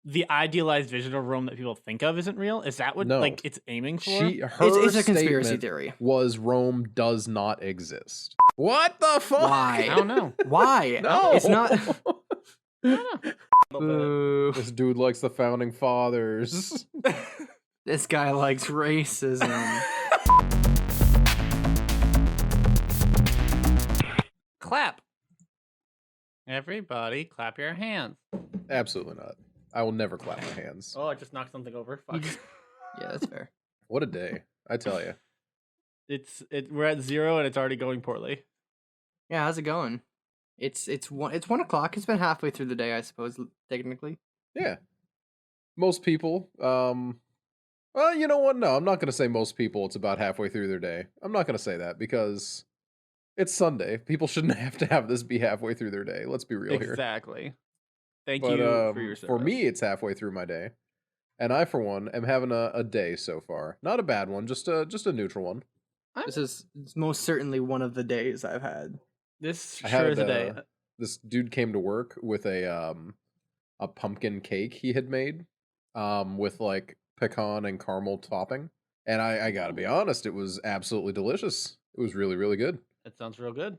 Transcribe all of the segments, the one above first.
the idealized vision of Rome that people think of isn't real? Is that what No. it's aiming for? It's a conspiracy statement theory. was Rome does not exist. What the fuck? Why? I don't know. Why? No. It's not. I don't know. Boo. This dude likes the founding fathers. This guy likes racism. Clap. Everybody, clap your hands. Absolutely not. I will never clap my hands. Oh, I just knocked something over. Fuck. Yeah, that's fair. What a day, I tell you. We're at 0 and it's already going poorly. Yeah, how's it going? It's 1 o'clock. It's been halfway through the day, I suppose, technically. Yeah. Most people, well, you know what? No, I'm not going to say most people it's about halfway through their day. I'm not going to say that because it's Sunday. People shouldn't have to have this be halfway through their day. Let's be real here. Exactly. Thank But you for your service. for me, it's halfway through my day. And I, for one, am having a day so far. Not a bad one, just a neutral one. This is most certainly one of the days I've had. This I sure had is a day. This dude came to work with a pumpkin cake he had made, with like pecan and caramel topping. And I gotta be honest, it was absolutely delicious. It was really, really good. That sounds real good.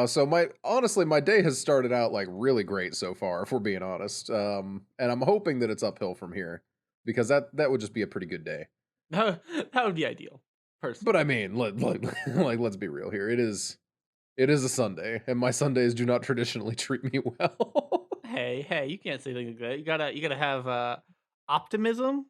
So my day has started out like really great so far, if we're being honest. And I'm hoping that it's uphill from here because that would just be a pretty good day. That would be ideal. Personally. But I mean, let's be real here. It is a Sunday, and my Sundays do not traditionally treat me well. Hey, you can't say things like that. You gotta have optimism.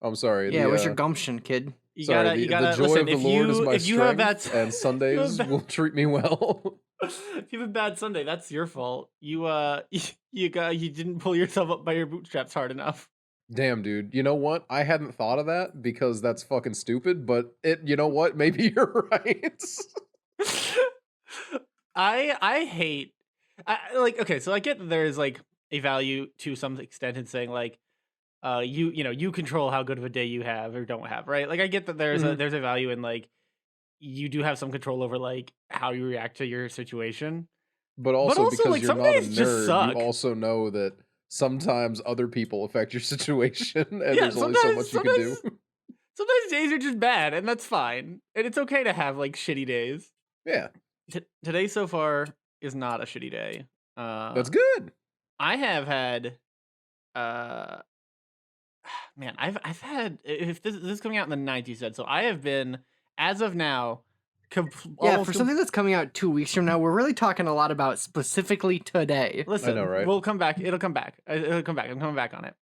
I'm sorry. Yeah, what's your gumption, kid? You Sorry, gotta the joy listen, of the if Lord is you my if you have strength, bad and Sundays will treat me well. if you have a bad Sunday, that's your fault. You didn't pull yourself up by your bootstraps hard enough. Damn, dude. You know what? I hadn't thought of that because that's fucking stupid, but you know what? Maybe you're right. I hate okay, so I get that there is like a value to some extent in saying like you control how good of a day you have or don't have, right? Like I get that there's a value in like you do have some control over like how you react to your situation. But also because like, you're some not a days just nerd, suck. you also know that sometimes other people affect your situation, and Yeah, there's only so much you can do. Sometimes days are just bad, and that's fine. And it's okay to have like shitty days. Yeah, Today so far is not a shitty day. that's good. I have had, man, I've had. If this is coming out in the 9th, you said so. I have been, as of now, for something that's coming out 2 weeks from now, we're really talking a lot about specifically today. Listen, I know, right? We'll come back. It'll come back. It'll come back. I'm coming back on it.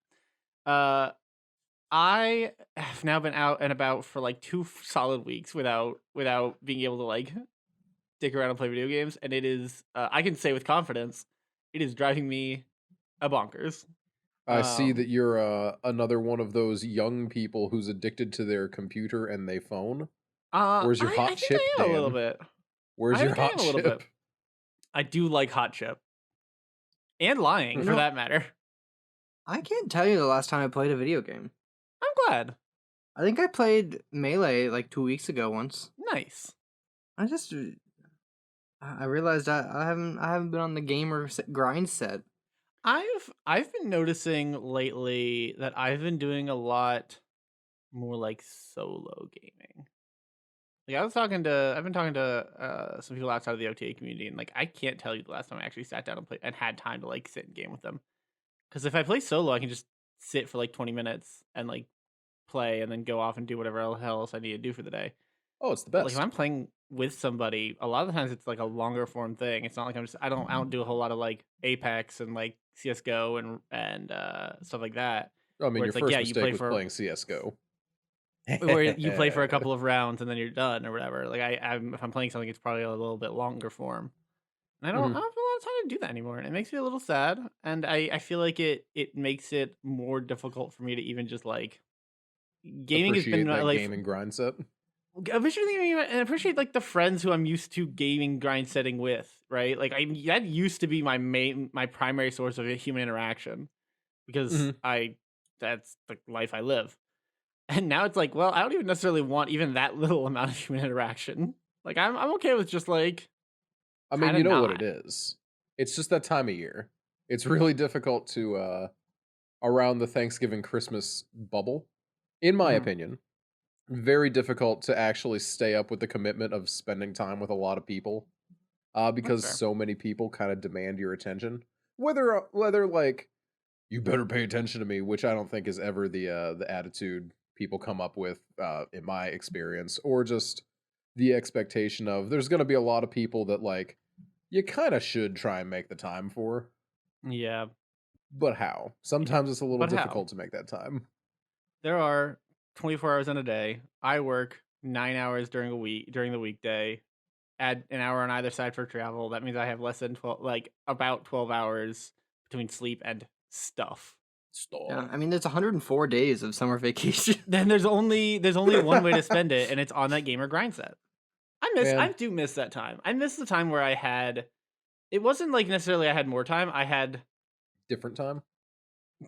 I have now been out and about for like 2 solid weeks without being able to like stick around and play video games, and it is I can say with confidence, it is driving me a bonkers. I see that you're another one of those young people who's addicted to their computer and their phone. Where's your hot chip, a Dan? little bit. Where's your hot a little chip? bit. I do like hot chip. And lying, for that matter. I can't tell you the last time I played a video game. I'm glad. I think I played Melee like 2 weeks ago once. Nice. I realized I haven't been on the gamer grind set. I've been noticing lately that I've been doing a lot more like solo gaming. Like I've been talking to some people outside of the OTA community, and like I can't tell you the last time I actually sat down and played and had time to like sit and game with them. Because if I play solo, I can just sit for like 20 minutes and like play, and then go off and do whatever else I need to do for the day. Oh, it's the Like best. if I'm playing with somebody, a lot of the times it's like a longer form thing. It's not like I don't do a whole lot of like Apex and like CS:GO and stuff like that. I mean, where your it's like, first yeah, you mistake play was for- playing CS:GO. Where you play for a couple of rounds and then you're done or whatever. Like if I'm playing something, it's probably a little bit longer form. And I don't have a lot of time to do that anymore, and it makes me a little sad. And I feel like it makes it more difficult for me to even just like gaming has Appreciate been that like gaming grind set. appreciate like the friends who I'm used to gaming grind setting with, right? Like that used to be my primary source of human interaction because that's the life I live. And now it's like, well, I don't even necessarily want even that little amount of human interaction. Like I'm okay with just like I mean, kinda you know what not. it is. It's just that time of year. It's really difficult to around the Thanksgiving Christmas bubble, in my Mhm. opinion, very difficult to actually stay up with the commitment of spending time with a lot of people, That's because fair. so many people kind of demand your attention. Whether like you better pay attention to me, which I don't think is ever the attitude people come up with in my experience, or just the expectation of there's going to be a lot of people that like you kind of should try and make the time for, Yeah, but how? Sometimes it's a little but how? difficult to make that time. There are 24 hours in a day. I work 9 hours during the weekday. Add an hour on either side for travel. That means I have less than 12, like about 12 hours between sleep and stuff. Yeah, Stop. I mean, there's 104 days of summer vacation. Then there's only one way to spend it, and it's on that gamer grind set. I Man, do miss that time. I miss the time where I had. It wasn't like necessarily I had more time. I had different time.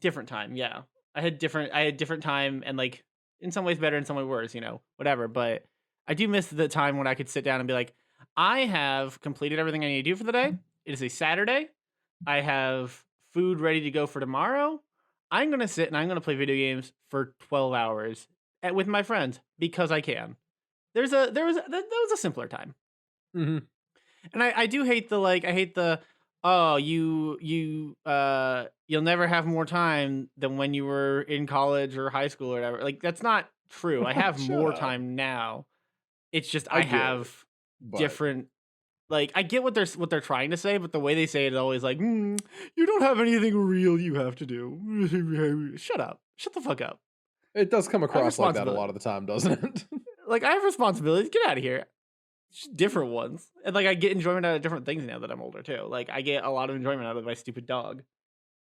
different time. Yeah, I had different time, and like in some ways better, in some way worse. Whatever. But I do miss the time when I could sit down and be like, I have completed everything I need to do for the day. It is a Saturday. I have food ready to go for tomorrow. I'm gonna sit and I'm gonna play video games for 12 hours with my friends because I can. That was a simpler time. Hmm. And I do hate the oh, you'll never have more time than when you were in college or high school or whatever. Like that's not true. I have Shut more up. time now. It's just I I get it, have but different, like I get what they're trying to say, but the way they say it is always like, you don't have anything real you have to do. Shut up. Shut the fuck up. it does come I have across like that a lot of responsibility. the time, doesn't it? Like I have responsibilities. Get out of here. Just different ones. And like I get enjoyment out of different things now that I'm older too. Like I get a lot of enjoyment out of my stupid dog,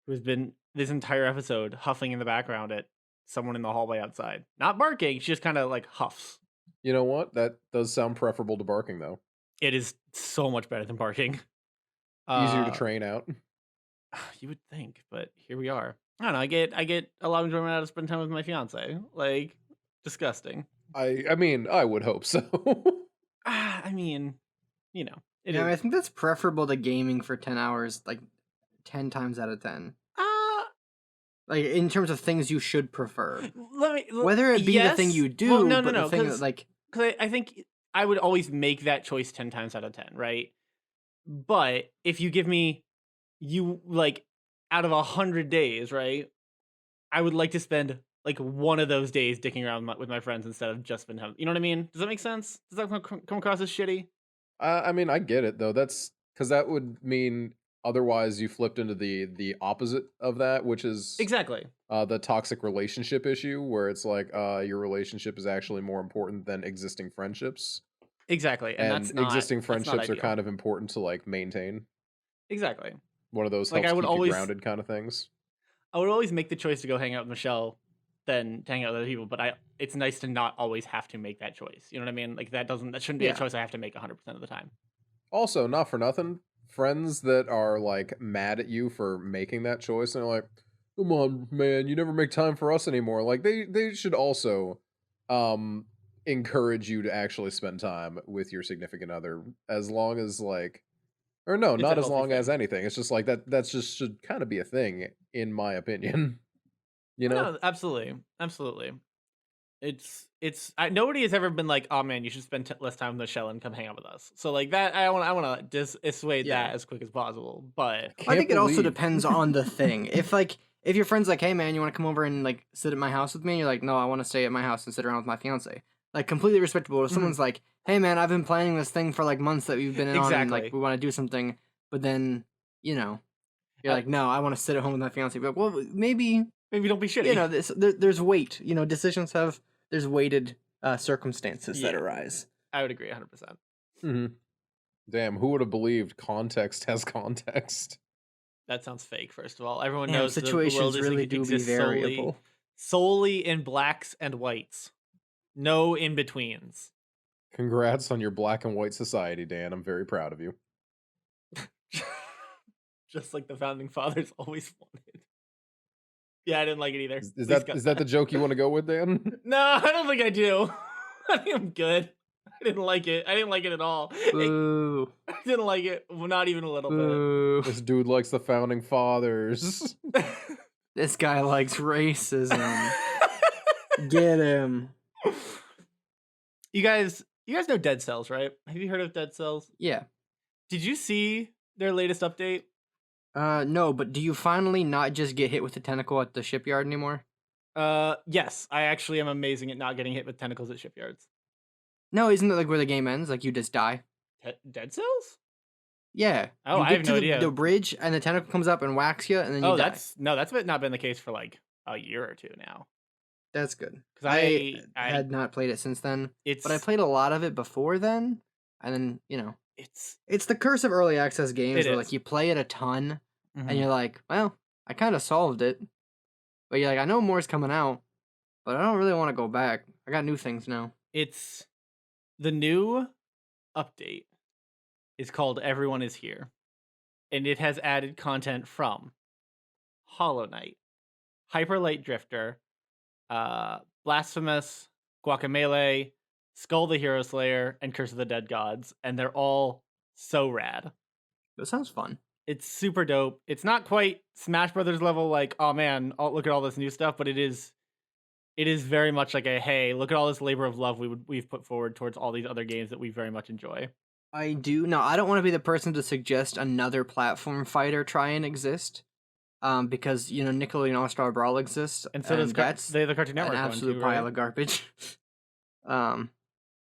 who has been this entire episode huffing in the background at someone in the hallway outside. Not barking, she just kind of like huffs. You know what? That does sound preferable to barking, though. It is so much better than barking. Easier to Uh train out. you would think, but here we are. I don't know, I get a lot of enjoyment out of spending time with my fiance. Like disgusting. I mean, I would hope so. I mean, it Yeah, I is mean, I think that's preferable to gaming for 10 hours, like 10 times out of 10. uh Like in terms of things you should prefer, let me whether it be the thing yes. you Well, do, no, no, but the no, thing that because like I think I would always make that choice 10 times out of 10, right? But if you give me you like out of 100 days, right? I would like to spend like one of those days dicking around with my friends instead of just spend time. You know what I mean? Does that make sense? Does that come across as shitty? I mean, I get it though. That's because that would mean otherwise you flipped into the opposite of that, which is Exactly. the toxic relationship issue, where it's like your relationship is actually more important than existing friendships, Exactly. And and existing that's not friendships are ideal. kind of important to like maintain. Exactly. One of those Like helps keep you grounded, kind of things. I would always make the choice to go hang out with Michelle than to hang out with other people, but it's nice to not always have to make that choice. You know what I mean? Like that shouldn't be a yeah. choice I have to make 100% of the time. Also, not for nothing, friends that are like mad at you for making that choice and they're like, "Come on, man, you never make time for us anymore." Like they should also um encourage you to actually spend time with your significant other, as long as like, or no, It's a not as healthy long as thing. anything. It's just like that's just should kind of be a thing in my opinion, you Oh, know? no, absolutely. Absolutely. Nobody has ever been like, "Oh man, you should spend less time with Michelle and come hang out with us." So like that, I want to dissuade Yeah. that as quick as possible. But I Can't think it also believe. depends on the thing. If your friend's like, "Hey man, you want to come over and like sit at my house with me?" And you're like, "No, I want to stay at my house and sit around with my fiance." Like completely respectable. If Mhm. someone's like, "Hey man, I've been planning this thing for like months that we've been on and like Exactly. we want to do something," but then, you know, you're Uh, like, "No, I want to sit at home with my fiance." Be like, "Well, maybe, maybe don't be shitty. there's weight. Decisions have there's weighted circumstances that Yeah, arise." I would agree 100%. Mhm. Damn, who would have believed context has context? That sounds fake. First of all, everyone Damn, knows the world situations really do be exists solely variable. solely in blacks and whites. No in betweens. Congrats on your black and white society, Dan. I'm very proud of you. Just like the founding fathers always wanted. Yeah, I didn't like it either. Is Please that cut is that the that. joke you want to go with, Dan? No, I don't think I do. I think I'm good. I didn't like it. I didn't like it at all. Boo. I didn't like it. Not even a little bit. Boo. This dude likes the founding fathers. This guy likes racism. Get him. You guys know Dead Cells, right? Have you heard of Dead Cells? Yeah. Did you see their latest update? No, but do you finally not just get hit with a tentacle at the shipyard anymore? Yes. I actually am amazing at not getting hit with tentacles at shipyards. No, isn't it like where the game ends? Like you just die? Dead Cells? Yeah. Oh, you I get have to no idea. the bridge, and the tentacle comes up and whacks you, and then you die. That's not been the case for like a year or two now. That's good. 'Cause I I had not played it since then, It's but I played a lot of it before then, and then it's it's the curse of early access games It where is. like you play it a ton, mhm. and you're like, well, I kind of solved it, but you're like, I know more's coming out, but I don't really want to go back. I got new things now. It's the new update is called Everyone is Here, and it has added content from Hollow Knight, Hyper Light Drifter, Blasphemous, Guacamelee, Skull the Hero Slayer, and Curse of the Dead Gods, and they're all so rad. That sounds fun. It's super dope. It's not quite Smash Brothers level, like, oh man, look at all this new stuff, but it is very much like a, hey, look at all this labor of love we've put forward towards all these other games that we very much enjoy. I do. No, I don't want to be the person to suggest another platform fighter try and exist. Because Nickelodeon All Star Brawl exists, And so does that's the Cartoon Network an one absolute too, pile right? of garbage.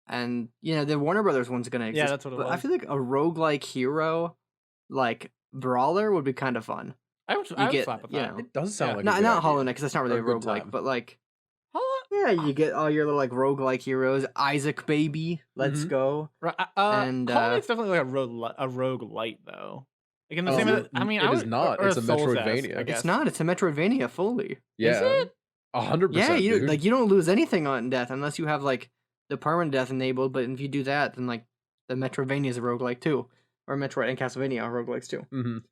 And the Warner Brothers one's gonna exist. Yeah, that's what it but I was. feel like a roguelike hero, like brawler, would be kind of fun. I would get- slap with you that. know, It does sound Yeah. like a Not good not idea. Hollow Knight, because that's not really a Or a good roguelike, time. but like Hollow- you get all your little like roguelike heroes. Isaac baby, let's Mhm. go. And, Hollow Knight's definitely like a rogue light though. Like in the Oh, same, is it? I mean, It I is would, not. or It's a Souls-esque, Metroidvania. I It's guess. It's not. It's a Metroidvania fully. Yeah, it? 100%. Yeah, dude. you don't lose anything on death unless you have like the permanent death enabled. But if you do that, then like the Metroidvania is a roguelike too, or Metroid and Castlevania are roguelikes too. Mhm.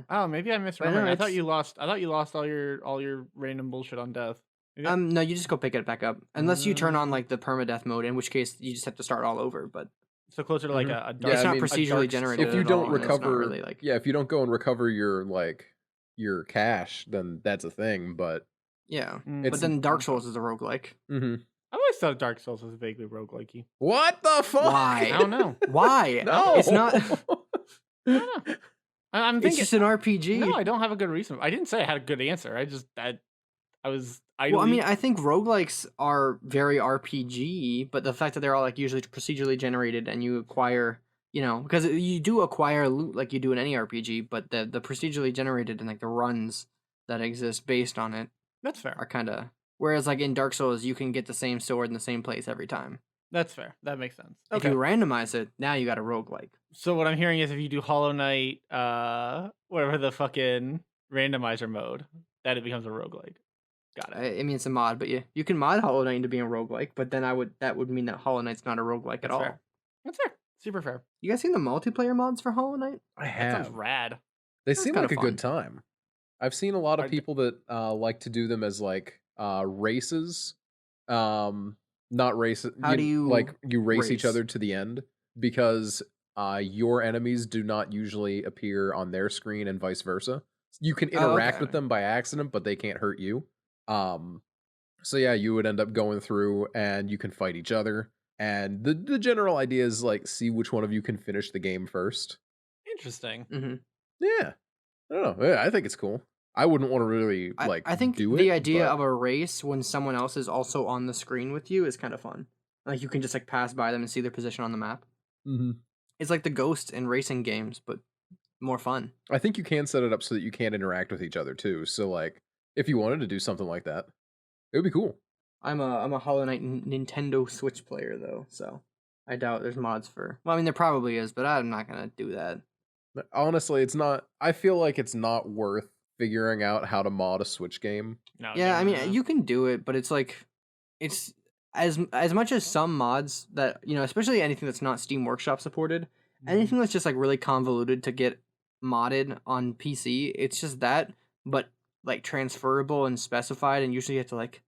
Oh, maybe I misremembered. no, I thought it's- you lost. I thought you lost all your random bullshit on death. Maybe No, you just go pick it back up unless you turn on like the permadeath mode, in which case you just have to start all over. But so closer to like Mhm. a Yeah, dark. it's I not mean, a procedurally dark- generated. If you at don't all, and it's not recover, really like if you don't go and recover your cash, then that's a thing. But yeah. Mm. But then Dark Souls is a roguelike. mhm. I always thought Dark Souls was vaguely roguelikey. What the fuck? Why? I don't know. Why? No, It's not. I don't know. I'm It's thinking. just an RPG. No, I don't have a good reason. I didn't say I had a good answer. I just I was. Well, I mean, I think roguelikes are very RPG, but the fact that they're all like usually procedurally generated and you acquire, because you do acquire loot like you do in any RPG, but the procedurally generated and like the runs that exist based on it that's fair. are kind of. Whereas like in Dark Souls, you can get the same sword in the same place every time. That's fair. That makes sense. If Okay. you randomize it, now you got a roguelike. So what I'm hearing is if you do Hollow Knight, whatever the fucking randomizer mode, that it becomes a roguelike. Got it. I mean, it's a mod, but you can mod Hollow Knight into being a roguelike, but then that would mean that Hollow Knight's not a roguelike at That's all. fair. That's fair. Super fair. You guys seen the multiplayer mods for Hollow Knight? I That sounds have. rad. They That's seem kinda like a good time. I've seen a lot of Are they- people that like to do them as like races. Not races. How do you you race each race? other to the end because your enemies do not usually appear on their screen and vice versa. You can Oh, interact okay. with them by accident, but they can't hurt you. So yeah, you would end up going through and you can fight each other. And the general idea is like see which one of you can finish the game first. Interesting. Mm-hmm. Yeah. I don't know. Yeah, I think it's cool. I wouldn't want to really I think do the it, idea but- of a race when someone else is also on the screen with you is kind of fun. Like you can just like pass by them and see their position on the map. Mhm. It's like the Ghost in racing games, but more fun. I think you can set it up so that you can't interact with each other too. So like if you wanted to do something like that, it would be cool. I'm a Hollow Knight Nintendo Switch player though, so I doubt there's mods for. Well, I mean there probably is, but I'm not gonna do that. Honestly, it's not. I feel like it's not worth figuring out how to mod a Switch game. No, Yeah, I mean definitely not. you can do it, but it's like it's as much as some mods that especially anything that's not Steam Workshop supported, Mm-hmm. anything that's just like really convoluted to get modded on PC, it's just that, but like transferable and specified, and usually you have to like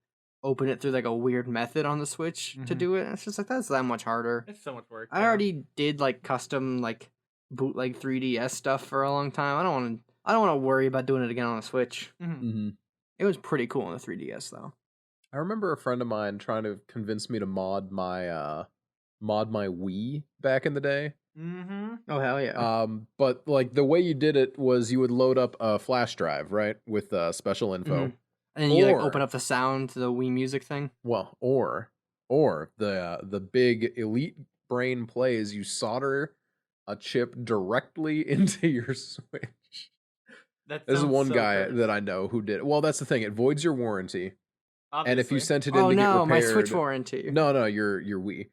open it through like a weird method on the Switch to Mhm. do it. And it's just like that's that much harder. It's so much work. I yeah. already did like custom like bootleg 3DS stuff for a long time. I don't want to worry about doing it again on a Switch. Mhm. Mm-hmm. It was pretty cool on the 3DS though. I remember a friend of mine trying to convince me to mod my Wii back in the day. Mm-hmm. Oh hell yeah! But like the way you did it was you would load up a flash drive, right, with special info. Mhm. And then you like Or- open up the sound to the Wii music thing. Well, or the big elite brain play is you solder a chip directly into your Switch. There's one guy that I know who did it. Well, that's the thing. It voids your warranty. And if you sent it in Oh to get no, repaired, my Switch warranty. No, your Wii.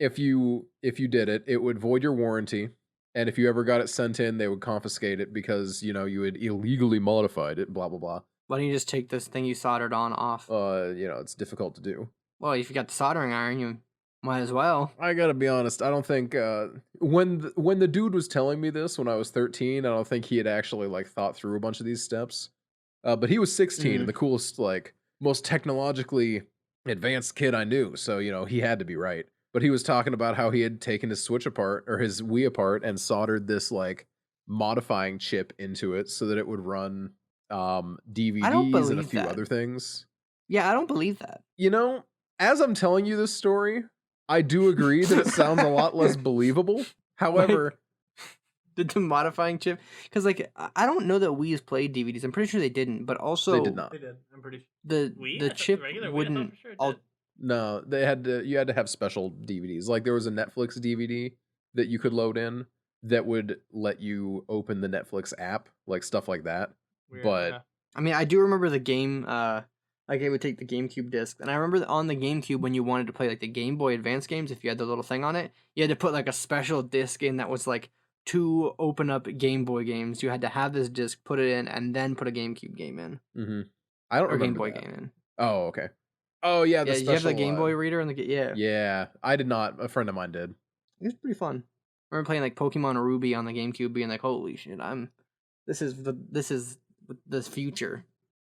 If you did it, it would void your warranty. And if you ever got it sent in, they would confiscate it because, you know, you had illegally modified it, blah blah blah. Why don't you just take this thing you soldered on off? You know, it's difficult to do. Well, if you got the soldering iron, you might as well. I gotta be honest. I don't think when the dude was telling me this when I was 13, I don't think he had actually like thought through a bunch of these steps. But he was 16 and the coolest, like most technologically advanced kid I knew. So you know he had to be right. But he was talking about how he had taken his Switch apart or his Wii apart and soldered this like modifying chip into it so that it would run DVDs and a few other things. Yeah, I don't believe that. You know, as I'm telling you this story, I do agree that it sounds a lot less believable. However, Did the modifying chip? Because like I don't know that Wii's played DVDs. I'm pretty sure they didn't. But also they did not. They did. I'm pretty sure. The Wii? I the thought chip regular Wii, I thought wouldn't. for sure it Al- did. No, they had to. You had to have special DVDs. Like there was a Netflix DVD that you could load in that would let you open the Netflix app, like stuff like that. Weird, But yeah. I mean, I do remember the game. Like it would take the GameCube disc, and I remember that on the GameCube when you wanted to play like the Game Boy Advance games, if you had the little thing on it, you had to put like a special disc in that was like to open up Game Boy games. You had to have this disc, put it in, and then put a GameCube game in I don't or Game remember Boy that. game in. Oh, okay. Oh yeah, the Yeah, special. you have the Game Boy reader and the yeah. Yeah, I did not. A friend of mine did. It was pretty fun. I remember playing like Pokemon Ruby on the GameCube, being like, "Holy shit, this is the future."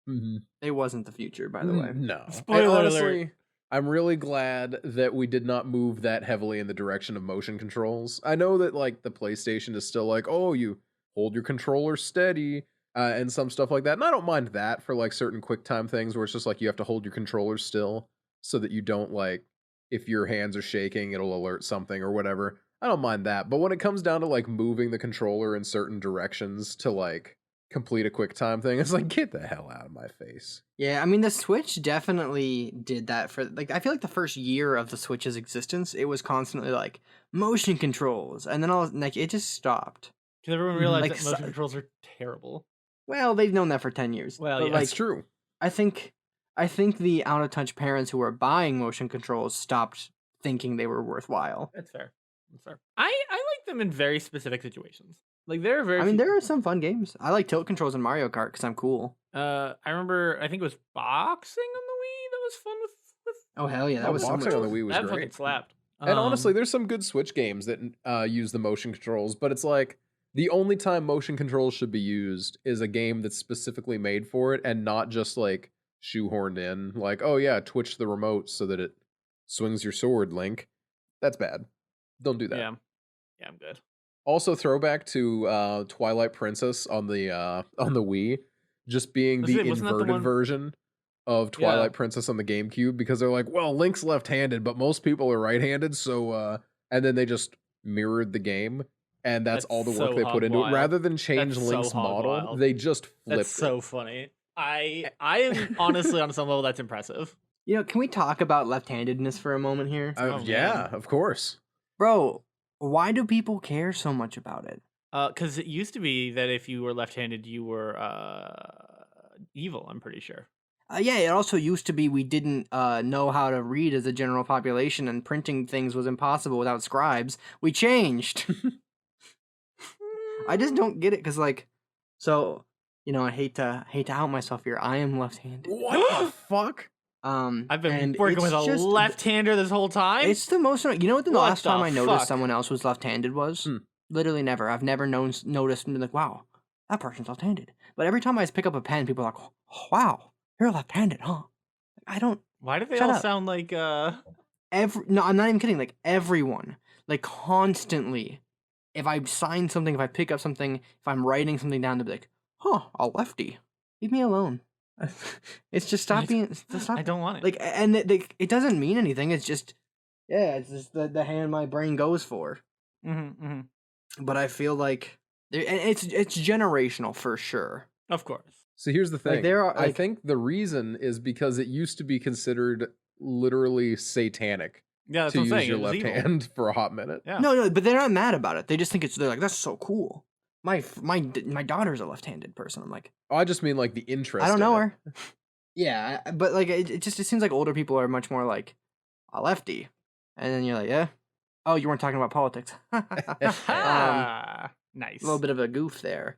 Mm-hmm. It wasn't the future, by the way. No. Spoiler And alert. honestly, I'm really glad that we did not move that heavily in the direction of motion controls. I know that like the PlayStation is still like, oh, you hold your controller steady and some stuff like that. And I don't mind that for like certain QuickTime things where it's just like you have to hold your controller still so that you don't like, if your hands are shaking, it'll alert something or whatever. I don't mind that. But when it comes down to like moving the controller in certain directions to like complete a QuickTime thing, it's like, get the hell out of my face. Yeah, I mean the Switch definitely did that for like I feel like the first year of the Switch's existence, it was constantly like motion controls, and then all like it just stopped. Because everyone realized Like, that motion controls are terrible. Well, they've known that for 10 years. Well, but, yeah, like, That's true. I think the out of touch parents who were buying motion controls stopped thinking they were worthwhile. That's fair. That's fair. I like them in very specific situations. Like there are very. I mean, few- there are some fun games. I like tilt controls in Mario Kart because I'm cool. I remember. I think it was boxing on the Wii that was fun with. Oh hell yeah, that was so boxing much on the fun. Wii was that great. fucking slapped. And honestly, there's some good Switch games that use the motion controls, but it's like the only time motion controls should be used is a game that's specifically made for it and not just like shoehorned in. Like, oh yeah, twitch the remote so that it swings your sword, Link. That's bad. Don't do that. yeah, I'm good. Also, throwback to Twilight Princess on the Wii, just being the Wasn't that the inverted one- version of Twilight Princess on the GameCube, because they're like, well, Link's left-handed, but most people are right-handed, so and then they just mirrored the game, and that's all the That's work so they put into it. hog-wild. Rather than change That's so Link's model, hog-wild. they just flipped That's so it. funny. I am honestly on some level that's impressive. You know, can we talk about left-handedness for a moment here, Oh, Yeah, man. of course. bro? Why do people care so much about it? Because it used to be that if you were left-handed, you were evil. I'm pretty sure. Yeah, it also used to be we didn't know how to read as a general population, and printing things was impossible without scribes. We changed. I just don't get it because, like, so you know, I hate to out myself here. I am left-handed. What the fuck? I've been and working with it's a just- left-hander this whole time. It's the most. You know what? The What last time the I noticed fuck? someone else was left-handed was Hmm. literally never. I've never noticed and been like, wow, that person's left-handed. But every time I pick up a pen, people are like, oh, wow, you're left-handed, huh? I don't. Why do they Shut all up. sound like No, I'm not even kidding. Like everyone, like constantly. If I sign something, if I pick up something, if I'm writing something down, they'll be like, huh, a lefty. Leave me alone. It's just stop being. Stop. I don't want it. Like, and it doesn't mean anything. It's just, yeah, it's just the hand my brain goes for. But I feel like it's generational for sure. Of course. So here's the thing. Like, there are, I like- think the reason is because it used to be considered literally satanic Yeah, that's to what I'm use saying. your It was left evil. hand for a hot minute. Yeah. No, but they're not mad about it. They just think they're like, that's so cool. My daughter's a left-handed person. I'm like, Oh, I just mean like the interest. I don't know in it. her. Yeah, but like it seems like older people are much more like a lefty, and then you're like, yeah, oh, you weren't talking about politics. Nice. A little bit of a goof there.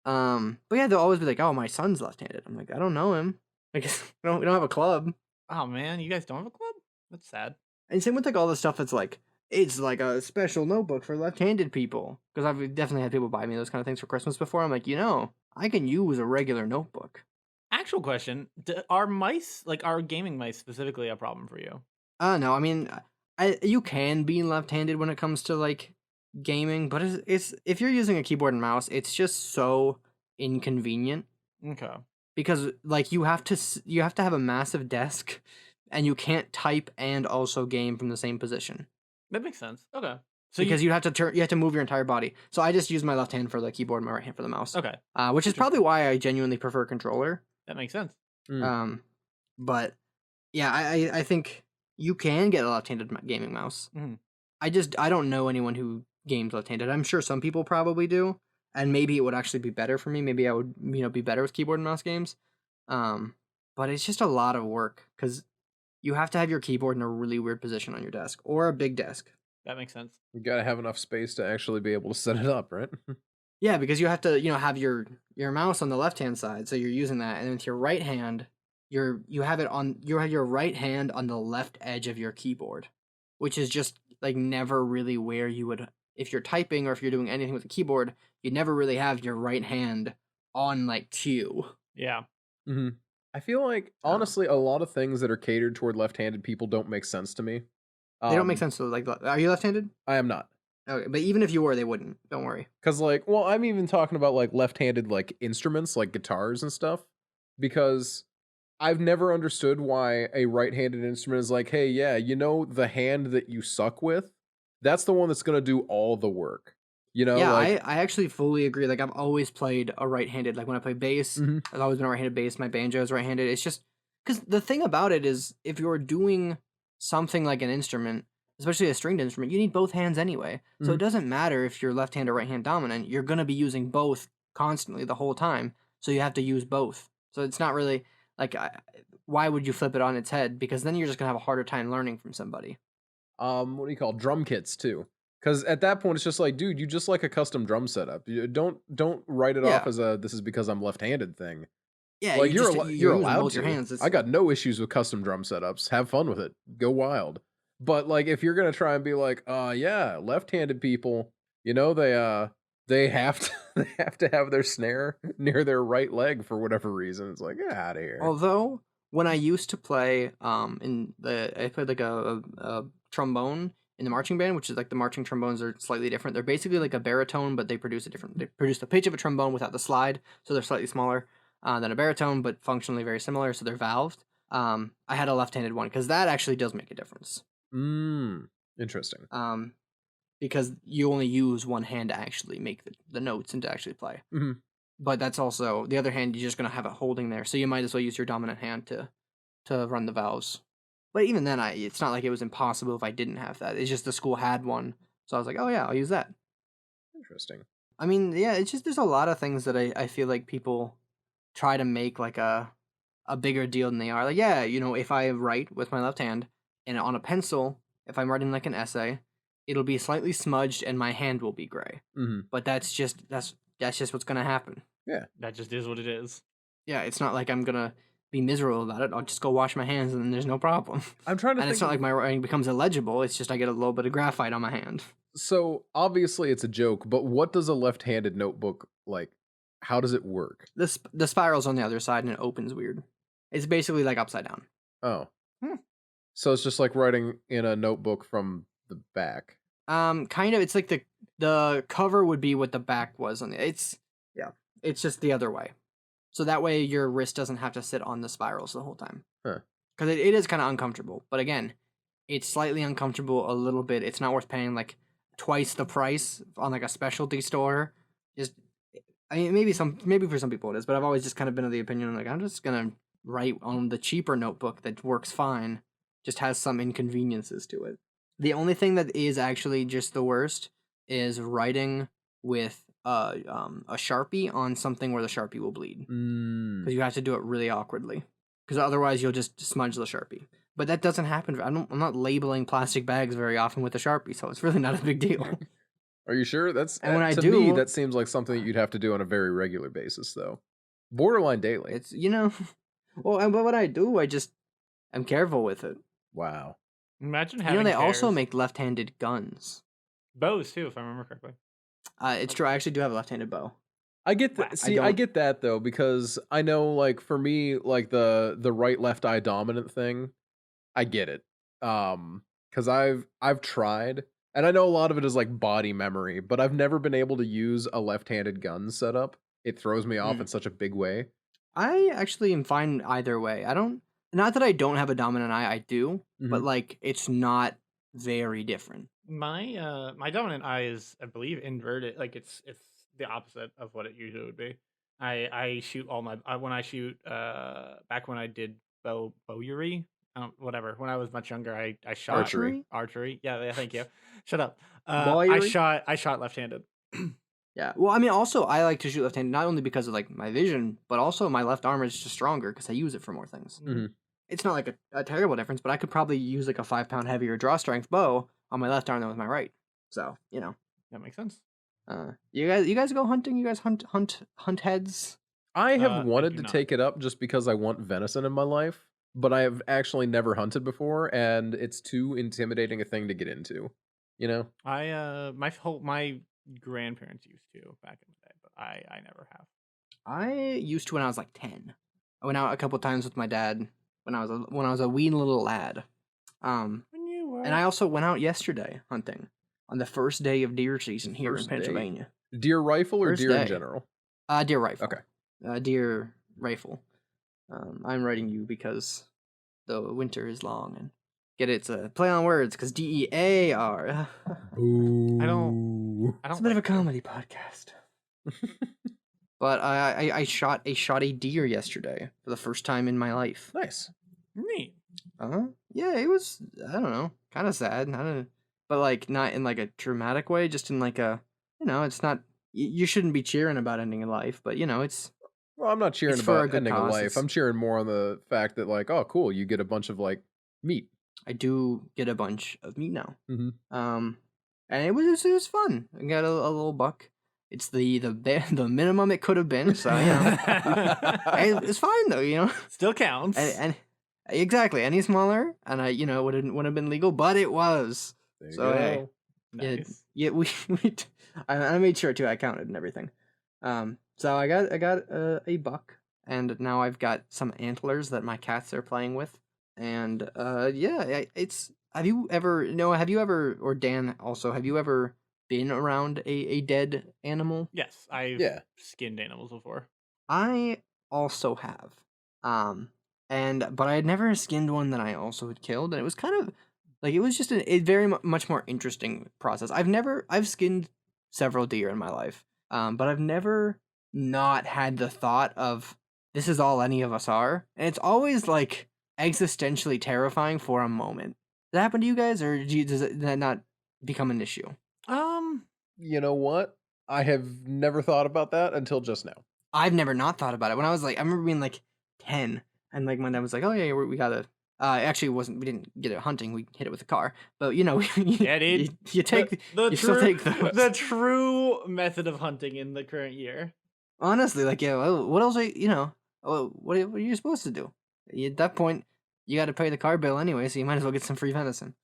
But yeah, they'll always be like, oh, my son's left-handed. I'm like, I don't know him. Like, we don't have a club. Oh man, you guys don't have a club? That's sad. And same with like all the stuff that's like, it's like a special notebook for left-handed people. Because I've definitely had people buy me those kind of things for Christmas before. I'm like, I can use a regular notebook. Actual question: are mice, like are gaming mice specifically, a problem for you? No, I mean, you can be left-handed when it comes to like gaming, but it's if you're using a keyboard and mouse, it's just so inconvenient Okay. because like you have to have a massive desk, and you can't type and also game from the same position That makes sense. Okay. So because you have to move your entire body. So I just use my left hand for the keyboard, and my right hand for the mouse. okay, Which is probably why I genuinely prefer controller. that makes sense. But yeah, I think you can get a left-handed gaming mouse. Mhm. I don't know anyone who games left-handed. I'm sure some people probably do, and maybe it would actually be better for me. Maybe I would be better with keyboard and mouse games. But it's just a lot of work because you have to have your keyboard in a really weird position on your desk or a big desk. That makes sense. You gotta have enough space to actually be able to set it up, right? Yeah, because you have to, have your mouse on the left-hand side, so you're using that, and then with your right hand, you have your right hand on the left edge of your keyboard, which is just like never really where you would, if you're typing or if you're doing anything with a keyboard, you'd never really have your right hand on like Q. Yeah. I feel like honestly, a lot of things that are catered toward left-handed people don't make sense to me. They don't make sense to like. Are you left-handed? I am not. Okay, but even if you were, they wouldn't. Don't worry. Because, like, well, I'm even talking about, like, left-handed, like, instruments, like guitars and stuff. Because I've never understood why a right-handed instrument is like, hey, yeah, the hand that you suck with? That's the one that's going to do all the work. Yeah, like, I actually fully agree. Like, I've always played a right-handed. Like, when I play bass, Mhm. I've always been a right-handed bass. My banjo is right-handed. It's just... Because the thing about it is, if you're doing something like an instrument, especially a stringed instrument, you need both hands anyway. So it doesn't matter if you're left hand or right hand dominant. You're going to be using both constantly the whole time. So you have to use both. So it's not really like, why would you flip it on its head? Because then you're just going to have a harder time learning from somebody. what do you call drum kits too? Because at that point, it's just like, dude, you just like a custom drum setup. You don't write it off as a this is because I'm left-handed thing. Yeah, Like you're using allowed both to. your hands. I got no issues with custom drum setups. Have fun with it. Go wild. But like if you're gonna try and be like, yeah, left-handed people, they have to they have to have their snare near their right leg for whatever reason. It's like, get out of here. Although when I used to play, I played like a trombone in the marching band, which is like the marching trombones are slightly different. They're basically like a baritone, but they produce the pitch of a trombone without the slide, so they're slightly smaller than a baritone, but functionally very similar. So they're valved. I had a left-handed one because that actually does make a difference. Interesting. Because you only use one hand to actually make the notes and to actually play. Mm-hmm. But that's also the other hand. You're just gonna have it holding there, so you might as well use your dominant hand to run the valves. But even then, it's not like it was impossible if I didn't have that. It's just the school had one, so I was like, oh yeah, I'll use that. Interesting. I mean, yeah, it's just there's a lot of things that I feel like people try to make like a bigger deal than they are. Like, yeah, if I write with my left hand and on a pencil, if I'm writing like an essay, it'll be slightly smudged and my hand will be gray. Mm-hmm. But that's just what's gonna happen. Yeah, that just is what it is. Yeah, it's not like I'm gonna be miserable about it. I'll just go wash my hands and then there's no problem. I'm trying to and think it's not like my writing becomes illegible. It's just I get a little bit of graphite on my hand. So obviously it's a joke, but what does a left-handed notebook like? How does it work? The spiral's on the other side and it opens weird. It's basically like upside down. Oh. So it's just like writing in a notebook from the back. Kind of. It's like the cover would be what the back was on the. It's just the other way. So that way your wrist doesn't have to sit on the spirals the whole time. Huh. Because it is kind of uncomfortable. But again, it's slightly uncomfortable a little bit. It's not worth paying like twice the price on like a specialty store. Just, I mean, maybe for some people it is, but I've always just kind of been of the opinion like I'm just gonna write on the cheaper notebook that works fine, just has some inconveniences to it. The only thing that is actually just the worst is writing with a Sharpie on something where the Sharpie will bleed. Because you have to do it really awkwardly. Because otherwise you'll just smudge the Sharpie. But that doesn't happen. I'm not labeling plastic bags very often with a Sharpie, so it's really not a big deal. Are you sure? That's And when I to do, me that seems like something that you'd have to do on a very regular basis, though. Borderline daily. it's well, but what I do, I'm careful with it. Wow. Imagine having They also tears. make left-handed guns. bows too, if I remember correctly. It's true. I actually do have a left-handed bow. I get Wow. that. See, I get that though, because I know, like, for me, like the right left eye dominant thing, I get it. Because I've tried, and I know a lot of it is like body memory, but I've never been able to use a left-handed gun setup. It throws me off in such a big way. I actually am fine either way. Not that I don't have a dominant eye, I do, but like it's not very different. My dominant eye is, I believe, inverted. Like it's the opposite of what it usually would be. I shoot all my when I shoot back when I did bowyery, whatever. When I was much younger, I shot archery. Yeah, thank you. Shut up. Bowyery? I shot left-handed. Yeah. Well, I mean, also I like to shoot left-handed not only because of like my vision, but also my left arm is just stronger because I use it for more things. It's not like a terrible difference, but I could probably use like a 5-pound heavier draw strength bow on my left arm than with my right. So That makes sense. you guys go hunting. You guys hunt heads. I have I wanted do to not. take it up just because I want venison in my life, but I have actually never hunted before, and it's too intimidating a thing to get into. You know? My grandparents used to back in the day, but I never have. I used to when I was like 10. I went out a couple times with my dad when I was a wee little lad. When you were And I also went out yesterday hunting on the first day of deer season here in First day? Pennsylvania. Deer rifle or First deer in day. general? Deer rifle. Okay. Deer rifle. I'm writing you because the winter is long and it's a play on words because DEAR. Ooh. I don't It's a bit of a like deer. comedy podcast. But I shot a deer yesterday for the first time in my life. Nice. Neat. Yeah, it was, I don't know, kind of sad. But like not in like a dramatic way, just in like a, it's not. You shouldn't be cheering about ending a life, but it's. Well, I'm not cheering It's for a about good ending a cause, life. it's- I'm cheering more on the fact that, like, oh, cool, you get a bunch of like meat. I do get a bunch of meat now. Mhm. And it was fun. I got a little buck. It's the minimum it could have been. So it's fine though. Still counts. And exactly any smaller, and I wouldn't have been legal, but it was. There you So, go. hey. Nice. Yeah, I made sure too. I counted and everything. So I got a buck, and now I've got some antlers that my cats are playing with, and it's. Have you ever Noah? Have you ever, or Dan also? Have you ever been around a dead animal? Yes, I've Yeah. skinned animals before. I also have. But I had never skinned one that I also had killed, and it was kind of like it was just a very much more interesting process. I've skinned several deer in my life, but I've never not had the thought of this is all any of us are, and it's always like existentially terrifying for a moment. Does that happen to you guys, or does that not become an issue? You know what? I have never thought about that until just now. I've never not thought about it. When I was like, I remember being like 10, and like my dad was like, "Oh yeah, we gotta." Actually, it wasn't. We didn't get it hunting. We hit it with a car. But Yeah, dude. you take the you still true take those. the true method of hunting in the current year. Honestly, like what else? What are you supposed to do? At that point, you got to pay the car bill anyway, so you might as well get some free venison.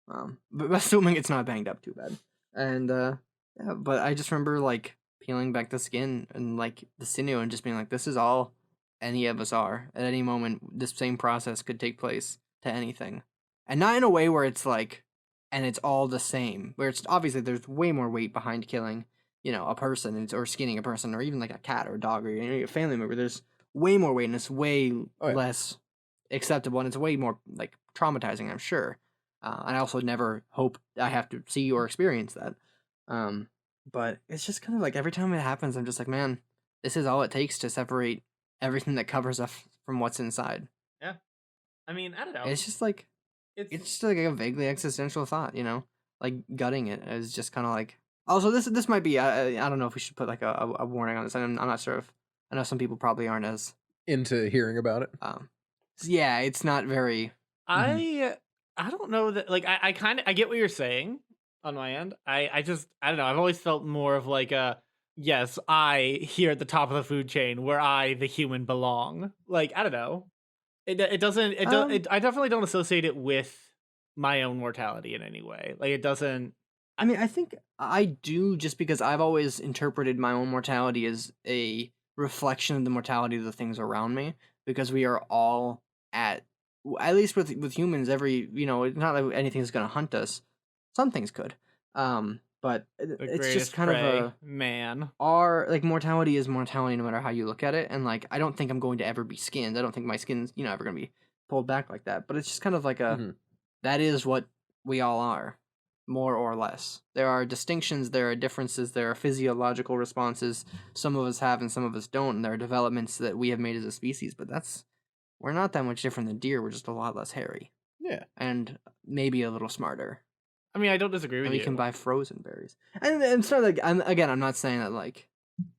But assuming it's not banged up too bad. And yeah, but I just remember like peeling back the skin and like the sinew and just being like, this is all any of us are. At any moment, this same process could take place to anything, and not in a way where it's like, and it's all the same. Where it's obviously there's way more weight behind killing, a person or skinning a person or even like a cat or a dog or a family member. There's way more weight and it's way Oh, yeah. less acceptable and it's way more like traumatizing, I'm sure. And I also never hope I have to see or experience that. But it's just kind of like every time it happens, I'm just like, man, this is all it takes to separate everything that covers us from what's inside. Yeah. I mean, I don't know. It's just like it's just like a vaguely existential thought, you know, like gutting it is just kind of like. Also, this might be I don't know if we should put like a warning on this. I'm not sure if I know some people probably aren't as Into hearing about it. yeah, it's not very. I don't know that like I kind of I get what you're saying on my end. I just I don't know. I've always felt more of like a yes, I here at the top of the food chain where I the human belong. Like I don't know. It doesn't I definitely don't associate it with my own mortality in any way. Like it doesn't. I mean, I think I do just because I've always interpreted my own mortality as a reflection of the mortality of the things around me because we are all at least with humans it's not like anything's going to hunt us. Some things could. But The it's just greatest kind of prey, man. our like mortality is mortality no matter how you look at it and like I don't think I'm going to ever be skinned. I don't think my skin's ever going to be pulled back like that. But it's just kind of like that is what we all are. More or less. There are distinctions, there are differences, there are physiological responses some of us have and some of us don't, and there are developments that we have made as a species, but we're not that much different than deer, we're just a lot less hairy. Yeah. And maybe a little smarter. I mean, I don't disagree with and you. we can buy frozen berries. And it's not like, I'm not saying that, like,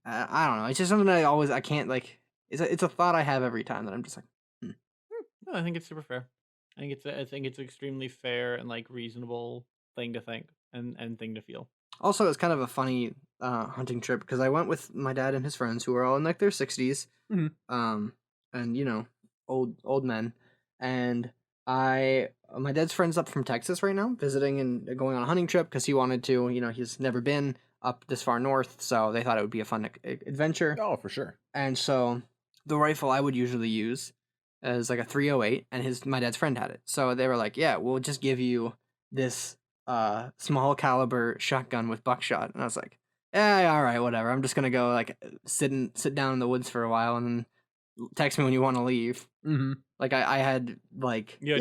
I don't know, it's just something I can't, like, it's a thought I have every time that I'm just like, No, I think it's super fair. I think it's extremely fair and like reasonable thing to think and thing to feel. Also, it's kind of a funny hunting trip because I went with my dad and his friends who are all in like their 60s, and old men, and my dad's friend's up from Texas right now visiting and going on a hunting trip because he wanted to. He's never been up this far north, so they thought it would be a fun adventure. Oh, for sure. And so the rifle I would usually use is like a 308, and my dad's friend had it, so they were like, "Yeah, we'll just give you this." Small caliber shotgun with buckshot, and I was like, "Yeah, all right, whatever. I'm just gonna go like sit down in the woods for a while, and then text me when you want to leave." Mm-hmm. Like I had like they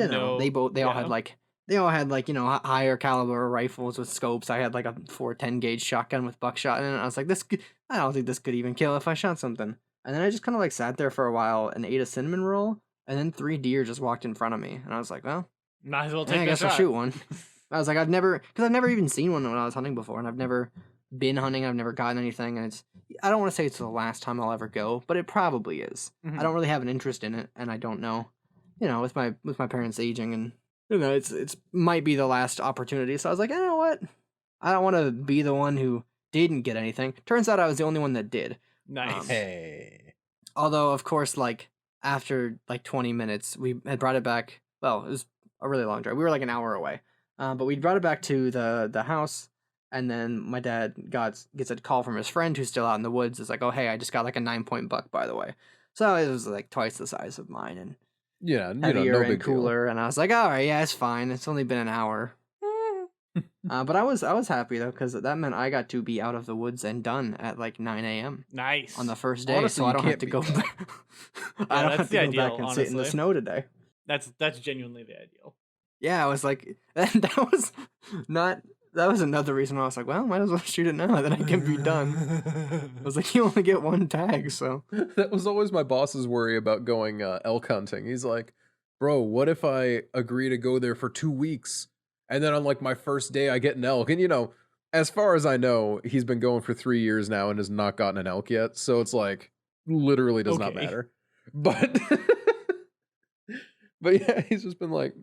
all had like higher caliber rifles with scopes. I had like a 410 gauge shotgun with buckshot, and I was like, I don't think this could even kill if I shot something. And then I just kind of like sat there for a while and ate a cinnamon roll, and then 3 deer just walked in front of me, and I was like, well, might as well take I guess I'll shoot one. I was like, I've never even seen one when I was hunting before, and I've never been hunting, I've never gotten anything, and I don't want to say it's the last time I'll ever go, but it probably is. Mm-hmm. I don't really have an interest in it, and I don't know, with my parents aging, and it's might be the last opportunity, so I was like, you know what? I don't want to be the one who didn't get anything. Turns out I was the only one that did. Nice. Hey. Although, of course, like, after, like, 20 minutes, we had brought it back, well, it was a really long drive. We were, like, an hour away. But we brought it back to the house, and then my dad gets a call from his friend who's still out in the woods. It's like, oh, hey, I just got like a 9-point buck, by the way. So it was like twice the size of mine and heavier no and big cooler. deal. And I was like, all right, yeah, it's fine. It's only been an hour. But I was happy though because that meant I got to be out of the woods and done at like 9 a.m. Nice on the first day, Honestly, so I don't have can't to beat go that. back. I don't have to go back and sit in the honestly. snow today. That's genuinely the ideal. Yeah, I was like, that was another reason why I was like, well, might as well shoot it now, then I can be done. I was like, you only get 1 tag, so. That was always my boss's worry about going elk hunting. He's like, bro, what if I agree to go there for 2 weeks, and then on like my first day I get an elk? And as far as I know, he's been going for 3 years now and has not gotten an elk yet, so it's like, literally does not matter. But, but yeah, he's just been like,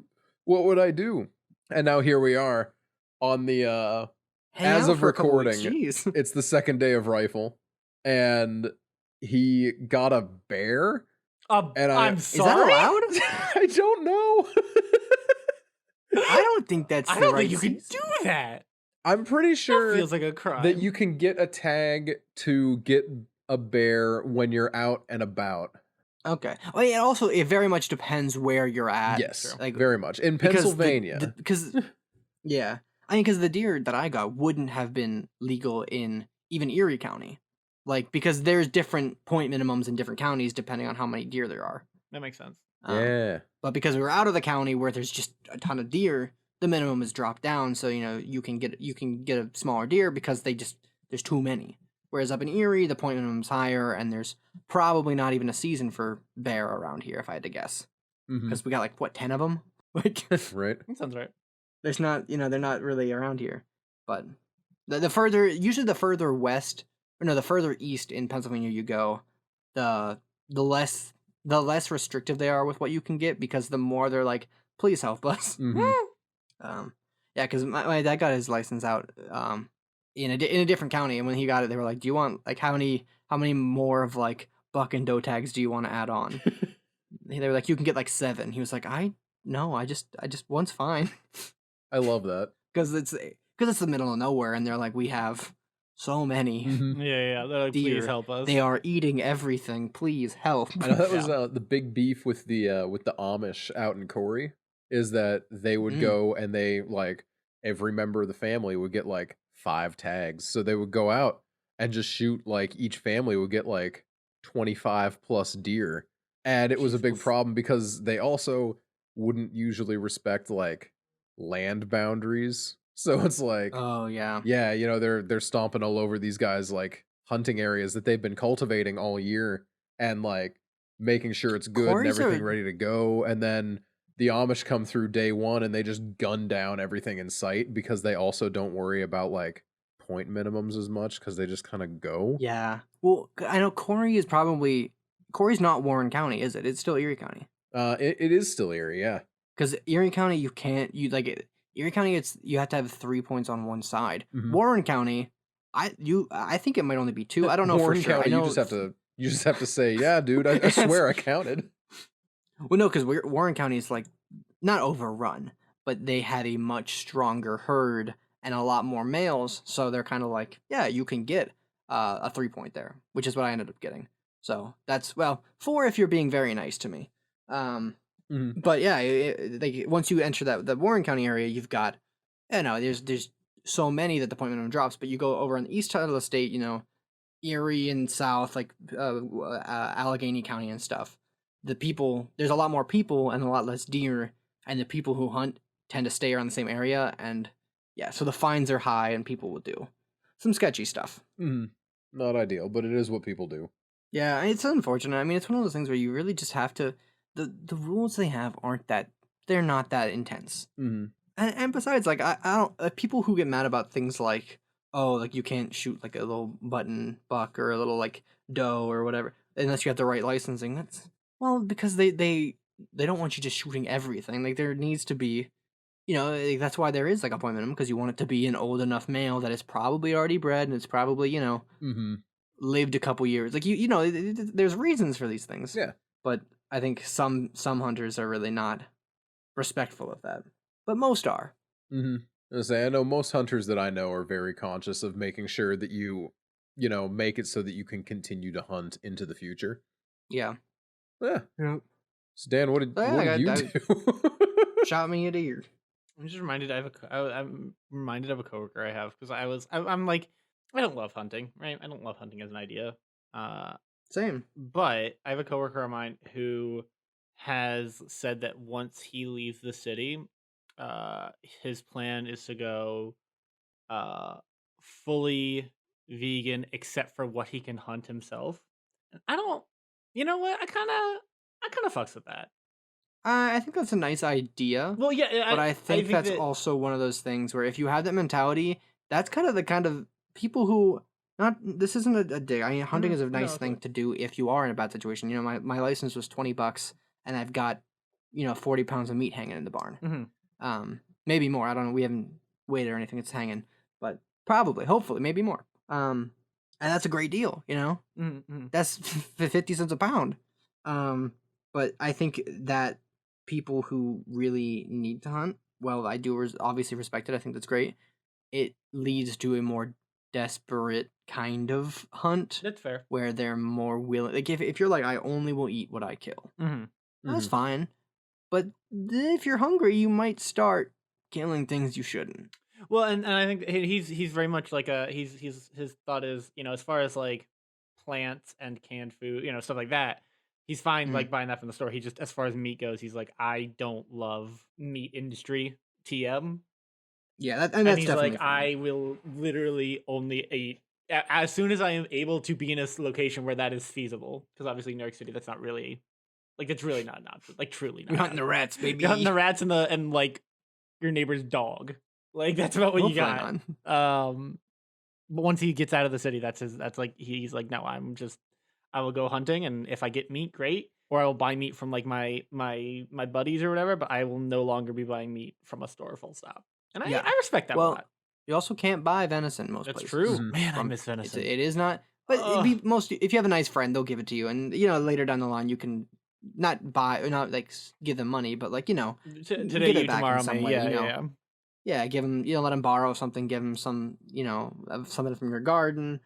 what would I do? And now here we are on the as of recording, it's the 2nd day of rifle, and he got a bear. And I'm sorry. Is that allowed? I don't know. I don't think that's. I don't think you can do that. I'm pretty sure that feels like a crime. that you can get a tag to get a bear when you're out and about. Okay. Well, it very much depends where you're at. Yes, like very much in Pennsylvania. Because yeah, I mean, because the deer that I got wouldn't have been legal in even Erie County. like because there's different point minimums in different counties depending on how many deer there are. That makes sense. Yeah. But because we're out of the county where there's just a ton of deer, the minimum is dropped down. So you can get a smaller deer because there's too many. Whereas up in Erie, the point minimum's higher, and there's probably not even a season for bear around here, if I had to guess, because we got like what 10 of them. Like Right. That sounds right. there's not they're not really around here. But the further usually the further west or no the further east in Pennsylvania you go, the less restrictive they are with what you can get because the more they're like, please help us. Mhm. Yeah, because my dad got his license out in a different county, and when he got it, they were like, "Do you want like how many more of like buck and doe tags do you want to add on?" They were like, "You can get like 7." He was like, "I just one's fine," I love that. because it's the middle of nowhere, and they're like, "We have so many Mhm. Yeah. They're like, please deer. help us. They are eating everything. Please help." I know that was Yeah. the big beef with the Amish out in Corey is that they would go and they like every member of the family would get like 5 tags. So they would go out and just shoot like each family would get like 25 plus deer. And it was a big Jesus. problem because they also wouldn't usually respect like land boundaries. So it's like Oh yeah. yeah, they're stomping all over these guys like hunting areas that they've been cultivating all year and like making sure it's good and Quarries everything are ready to go. And then the Amish come through day one and they just gun down everything in sight because they also don't worry about like point minimums as much because they just kind of go. yeah. Well, I know Corey's not Warren County, is it? It's still Erie County. It is still Erie, yeah. Because Erie County, Erie County, you have to have 3 points on one side. Mhm. Warren County, I think it might only be 2. I don't know Warren for sure. County, I know you just have to say, yeah, dude, I swear I counted. Well, no, because Warren County is like not overrun, but they have a much stronger herd and a lot more males, so they're kind of like, yeah, you can get a 3-point there, which is what I ended up getting. So that's 4 if you're being very nice to me. Mhm. But yeah, once you enter the Warren County area, you've got, there's so many that the point minimum drops. But you go over on the east side of the state, Erie and south, like Allegheny County and stuff. There's a lot more people and a lot less deer, and the people who hunt tend to stay around the same area, and yeah, so the fines are high, and people will do some sketchy stuff. Mhm. Not ideal, but it is what people do. Yeah, it's unfortunate. I mean, it's one of those things where you really just have to. The rules they have they're not that intense. Mhm. And besides, like I don't people who get mad about things like, oh, like you can't shoot like a little button buck or a little like doe or whatever unless you have the right licensing. That's because they don't want you just shooting everything. Like there needs to be, like, that's why there is like a point minimum, because you want it to be an old enough male that is probably already bred and it's probably Mhm. lived a couple years. Like there's reasons for these things. Yeah. But I think some hunters are really not respectful of that. But most are. I know most hunters that I know are very conscious of making sure that you make it so that you can continue to hunt into the future. Yeah. Yeah. Yeah. So Dan, what did you I do? shot me a deer. I'm just reminded I'm reminded of a coworker I have because I'm like, I don't love hunting, right? I don't love hunting as an idea. Same. But I have a coworker of mine who has said that once he leaves the city, his plan is to go fully vegan except for what he can hunt himself. And I don't, you know what? I kind of fucks with that. I think that's a nice idea. Well, yeah, But I think that's that, also one of those things where if you have that mentality, that's kind of people who this isn't a dig. I mean, hunting is a no, nice it's thing fine. to do if you are in a bad situation. My license was $20 and I've got 40 pounds of meat hanging in the barn. Maybe more. I don't know. We haven't weighed it or anything. It's hanging, but probably, hopefully, maybe more. And that's a great deal. That's 50 cents a pound. But I think that people who really need to hunt, well, I do obviously respect it. I think that's great. It leads to a more desperate kind of hunt That's fair. where they're more willing. Like if you're like, I only will eat what I kill, that's fine. But if you're hungry, you might start killing things you shouldn't. Well, and I think he's very much like his thought is, as far as like plants and canned food, stuff like that. He's fine like buying that from the store. He just, as far as meat goes, he's like, I don't love meat industry TM. Yeah, and And that's he's definitely like, fair. I will literally only eat as soon as I am able to be in a location where that is feasible. Because obviously New York City, that's not really like, that's really not an option. Like, truly not. You're hunting the rats, baby. You're hunting the rats and like your neighbor's dog. Like, that's about what you Hopefully got. But once he gets out of the city, that's like, he's like, no, I will go hunting, and if I get meat, great. Or I will buy meat from like my buddies or whatever, but I will no longer be buying meat from a store, full stop. And I respect that a lot. You also can't buy venison most That's places. true. Man, I miss venison. It is not, but if you have a nice friend, they'll give it to you, and later down the line you can not buy or not like give them money, but like today, give it back tomorrow, in some way. Yeah, give them, let them borrow something, give them some, something from your garden,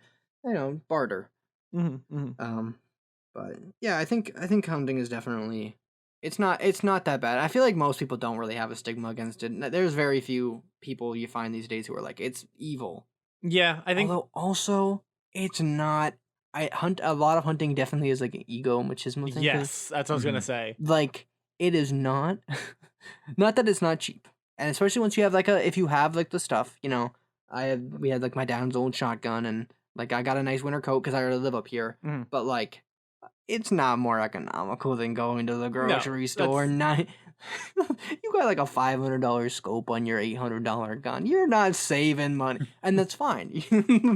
barter. But yeah, I think hunting is definitely, it's not that bad. I feel like most people don't really have a stigma against it. There's very few people you find these days who are like, it's evil. Yeah, I think. Although also, it's not. A lot of hunting definitely is like an ego machismo thing. Yes, that's what I was gonna say. Like, it is not. Not that it's not cheap, and especially once you have if you have like the stuff, we had like my dad's old shotgun, and like I got a nice winter coat because I already live up here. But like, it's not more economical than going to the grocery store. Not you got like a $500 scope on your $800 gun. You're not saving money, and that's fine.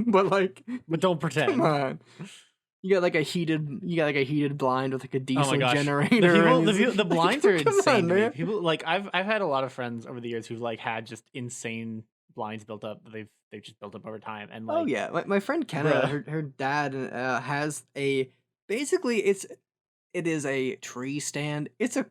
but don't pretend. Come on. You got like a heated blind with like a diesel generator. The blinds are insane to me. People like I've had a lot of friends over the years who've like had just insane blinds built up that they've just built up over time. And like, oh yeah, my friend Kenna, her dad has a basically it is a tree stand. It's a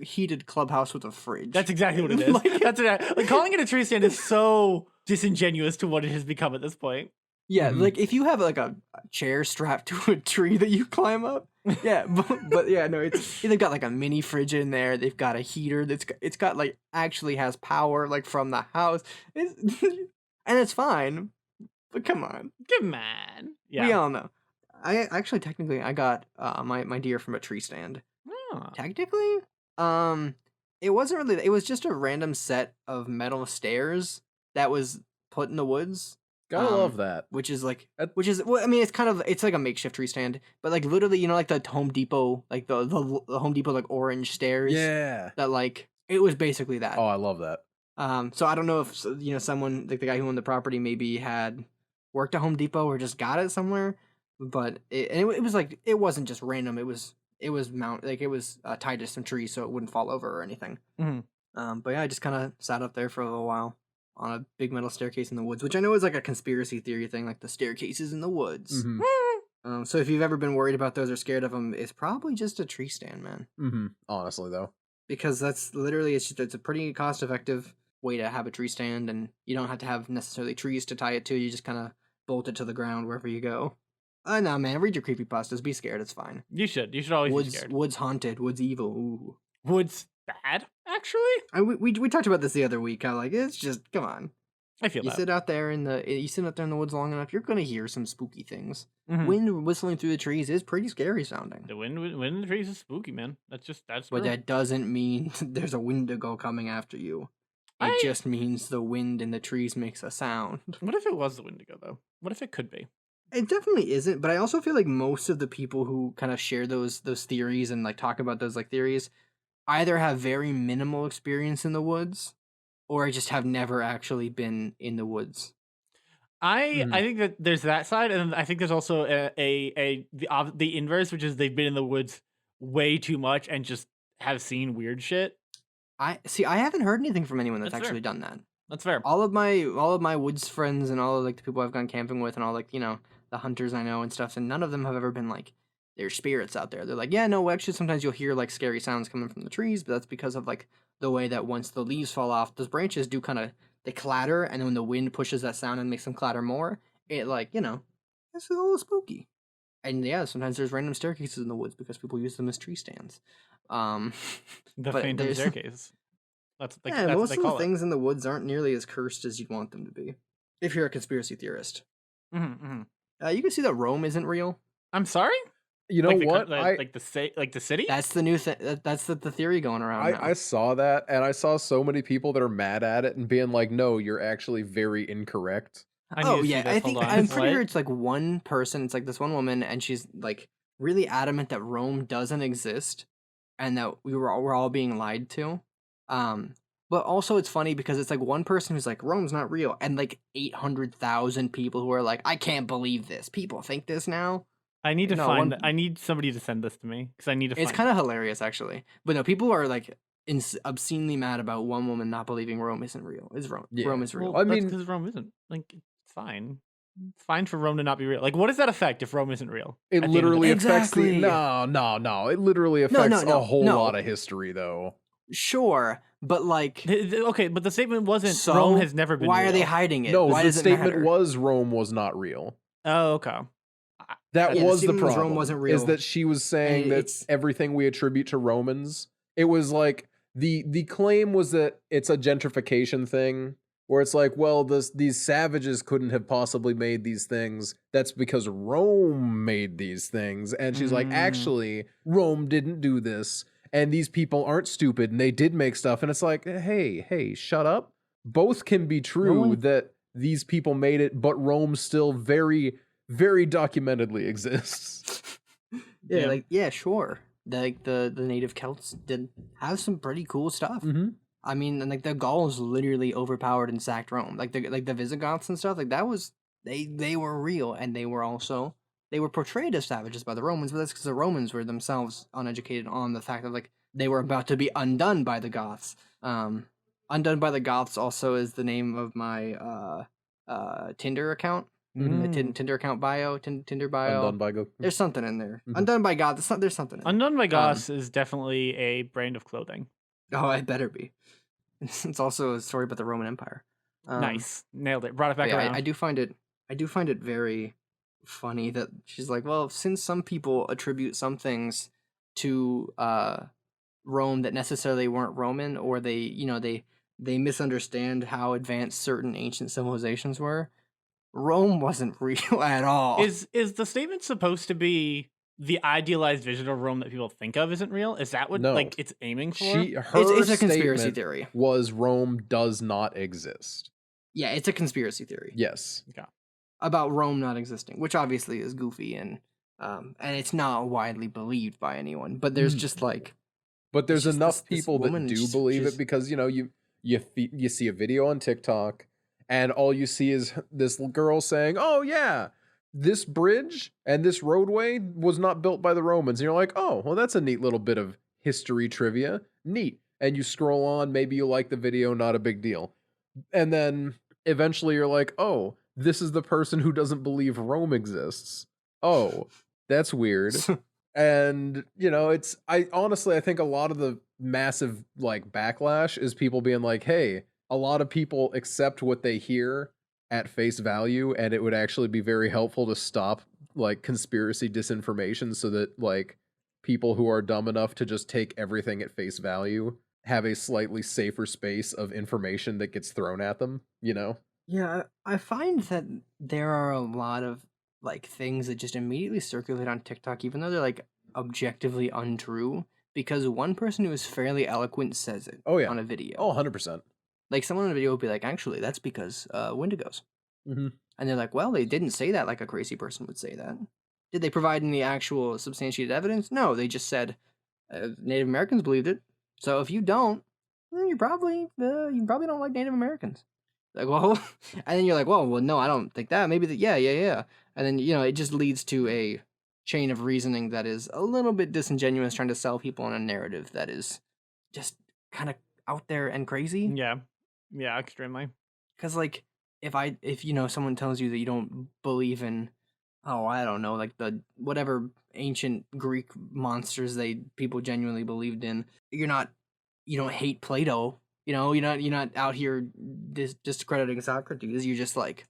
heated clubhouse with a fridge. That's exactly what it is. Like calling it a tree stand is so disingenuous to what it has become at this point. Yeah, like if you have like a chair strapped to a tree that you climb up, yeah, but yeah, no, they've got like a mini fridge in there. They've got a heater it's got like actually has power like from the house, and it's fine. But come on, yeah, we all know. I actually technically I got my deer from a tree stand. Oh. Technically, it wasn't really. It was just a random set of metal stairs that was put in the woods. Gotta love that. Which is well, I mean, it's like a makeshift tree stand, but like literally, like the Home Depot, like the Home Depot like orange stairs. Yeah. That like it was basically that. Oh, I love that. So I don't know if someone like the guy who owned the property maybe had worked at Home Depot or just got it somewhere, but it was like it wasn't just random. It was tied to some trees so it wouldn't fall over or anything. But yeah, I just kind of sat up there for a little while on a big metal staircase in the woods, which I know is like a conspiracy theory thing, like the staircases in the woods. So if you've ever been worried about those or scared of them, it's probably just a tree stand, man. Honestly, though, because that's literally it's a pretty cost-effective way to have a tree stand, and you don't have to have necessarily trees to tie it to. You just kind of bolt it to the ground wherever you go. No, man, read your creepypastas. Be scared. It's fine. You should always be scared. Woods haunted. Woods evil. Ooh. Woods bad, actually. We talked about this the other week. How like it's just come on. I feel you sit out there in the woods long enough, you're gonna hear some spooky things. Wind whistling through the trees is pretty scary sounding. The wind in the trees is spooky, man. That's. But that doesn't mean there's a Wendigo coming after you. It just means the wind in the trees makes a sound. What if it was the Wendigo though? What if it could be? It definitely isn't, but I also feel like most of the people who kind of share those theories and like talk about those like theories either have very minimal experience in the woods or just have never actually been in the woods. I think that there's that side, and I think there's also the inverse, which is they've been in the woods way too much and just have seen weird shit. I haven't heard anything from anyone that's actually done that. That's fair. All of my woods friends and all of like the people I've gone camping with and all like the hunters I know and stuff, and none of them have ever been like there's spirits out there. They're like, yeah, no, actually sometimes you'll hear like scary sounds coming from the trees, but that's because of like the way that once the leaves fall off, those branches do kind of they clatter, and then when the wind pushes that sound and makes them clatter more, it like it's a little spooky. And yeah, sometimes there's random staircases in the woods because people use them as tree stands. The phantom staircase. Most of the things in the woods aren't nearly as cursed as you'd want them to be. If you're a conspiracy theorist. You can see that Rome isn't real. I'm sorry. You know Like the what? like the city. That's the new thing. That's the theory going around now. I saw that, and I saw so many people that are mad at it and being like, "No, you're actually very incorrect." I need Oh to see yeah, this. Hold on. I'm pretty sure What? it's like one person. It's like this one woman, and she's like really adamant that Rome doesn't exist, and that we're all being lied to. But also it's funny because it's like one person who's like Rome's not real, and like 800,000 people who are like, I can't believe this. People think this now. I need to No, find. one- I need somebody to send this to me because I need to. It's find kind of hilarious actually. But no, people are like obscenely mad about one woman not believing Rome isn't real. Is Rome? Yeah. Rome is real. Well, I that's mean- because Rome isn't. Like, it's fine. It's fine for Rome to not be real. Like, what does that affect if Rome isn't real? It at the end of the literally day? affects the Exactly. no. It literally affects no, a whole no. lot of history, though. Sure, but like, Okay, but the statement wasn't so Rome has never been. why real. are they hiding it? No, Why the does it statement matter? was Rome was not real. Oh, okay. That Yeah, the was the statement was problem. Rome wasn't Is real, that she was saying and that it's- everything we attribute to Romans, it was like the claim was that it's a gentrification thing, where it's like, well, these savages couldn't have possibly made these things. That's because Rome made these things. And she's like, Mm. actually, Rome didn't do this, and these people aren't stupid, and they did make stuff. And it's like, hey, shut up. Both can be true one- that these people made it, but Rome still very, very documentedly exists. Yeah, like sure. Like the native Celts did have some pretty cool stuff. Mm-hmm. I mean, and like the Gauls literally overpowered and sacked Rome. Like the Visigoths and stuff. Like that was they were real, and they were portrayed as savages by the Romans. But that's because the Romans were themselves uneducated on the fact that like they were about to be undone by the Goths. Undone by the Goths also is the name of my Tinder account. My Tinder account bio, Tinder bio. Undone by Go. There's something in there. Mhm. Undone by God. There's something in there. Undone by Goss is definitely a brand of clothing. Oh, it better be. It's also a story about the Roman Empire. Nice, nailed it. Brought it back Yeah, around. I do find it very funny that she's like, well, since some people attribute some things to Rome that necessarily weren't Roman, or they misunderstand how advanced certain ancient civilizations were. Rome wasn't real at all. Is the statement supposed to be the idealized vision of Rome that people think of isn't real? Is that what No. like it's aiming for? Her It's a conspiracy statement theory. was Rome does not exist. Yeah, it's a conspiracy theory Yes. about Rome not existing, which obviously is goofy and it's not widely believed by anyone. But there's just like, But there's just enough this people that woman, do she's- believe she's- it because you see a video on TikTok and all you see is this girl saying, "Oh yeah, this bridge and this roadway was not built by the Romans." And you're like, "Oh, well that's a neat little bit of history trivia. Neat." And you scroll on, maybe you like the video, not a big deal. And then eventually you're like, "Oh, this is the person who doesn't believe Rome exists." Oh, that's weird. And I honestly think a lot of the massive like backlash is people being like, hey, a lot of people accept what they hear at face value, and it would actually be very helpful to stop like conspiracy disinformation so that like people who are dumb enough to just take everything at face value have a slightly safer space of information that gets thrown at them, yeah, I find that there are a lot of like things that just immediately circulate on TikTok, even though they're like objectively untrue, because one person who is fairly eloquent says it Oh, yeah. on a video. Oh, 100%. Like someone in a video would be like, actually, that's because Wendigos. Mhm. And they're like, well, they didn't say that like a crazy person would say that. Did they provide any actual substantiated evidence? No, they just said Native Americans believed it. So if you don't, then you probably don't like Native Americans. Like, well, and then you're like, well, no, I don't think that. Maybe that, yeah. And then it just leads to a chain of reasoning that is a little bit disingenuous, trying to sell people on a narrative that is just kind of out there and crazy. Yeah, extremely. Because like if someone tells you that you don't believe in, oh, I don't know, like the whatever ancient Greek monsters people genuinely believed in, you don't hate Plato, you're not out here discrediting Socrates. You're just like,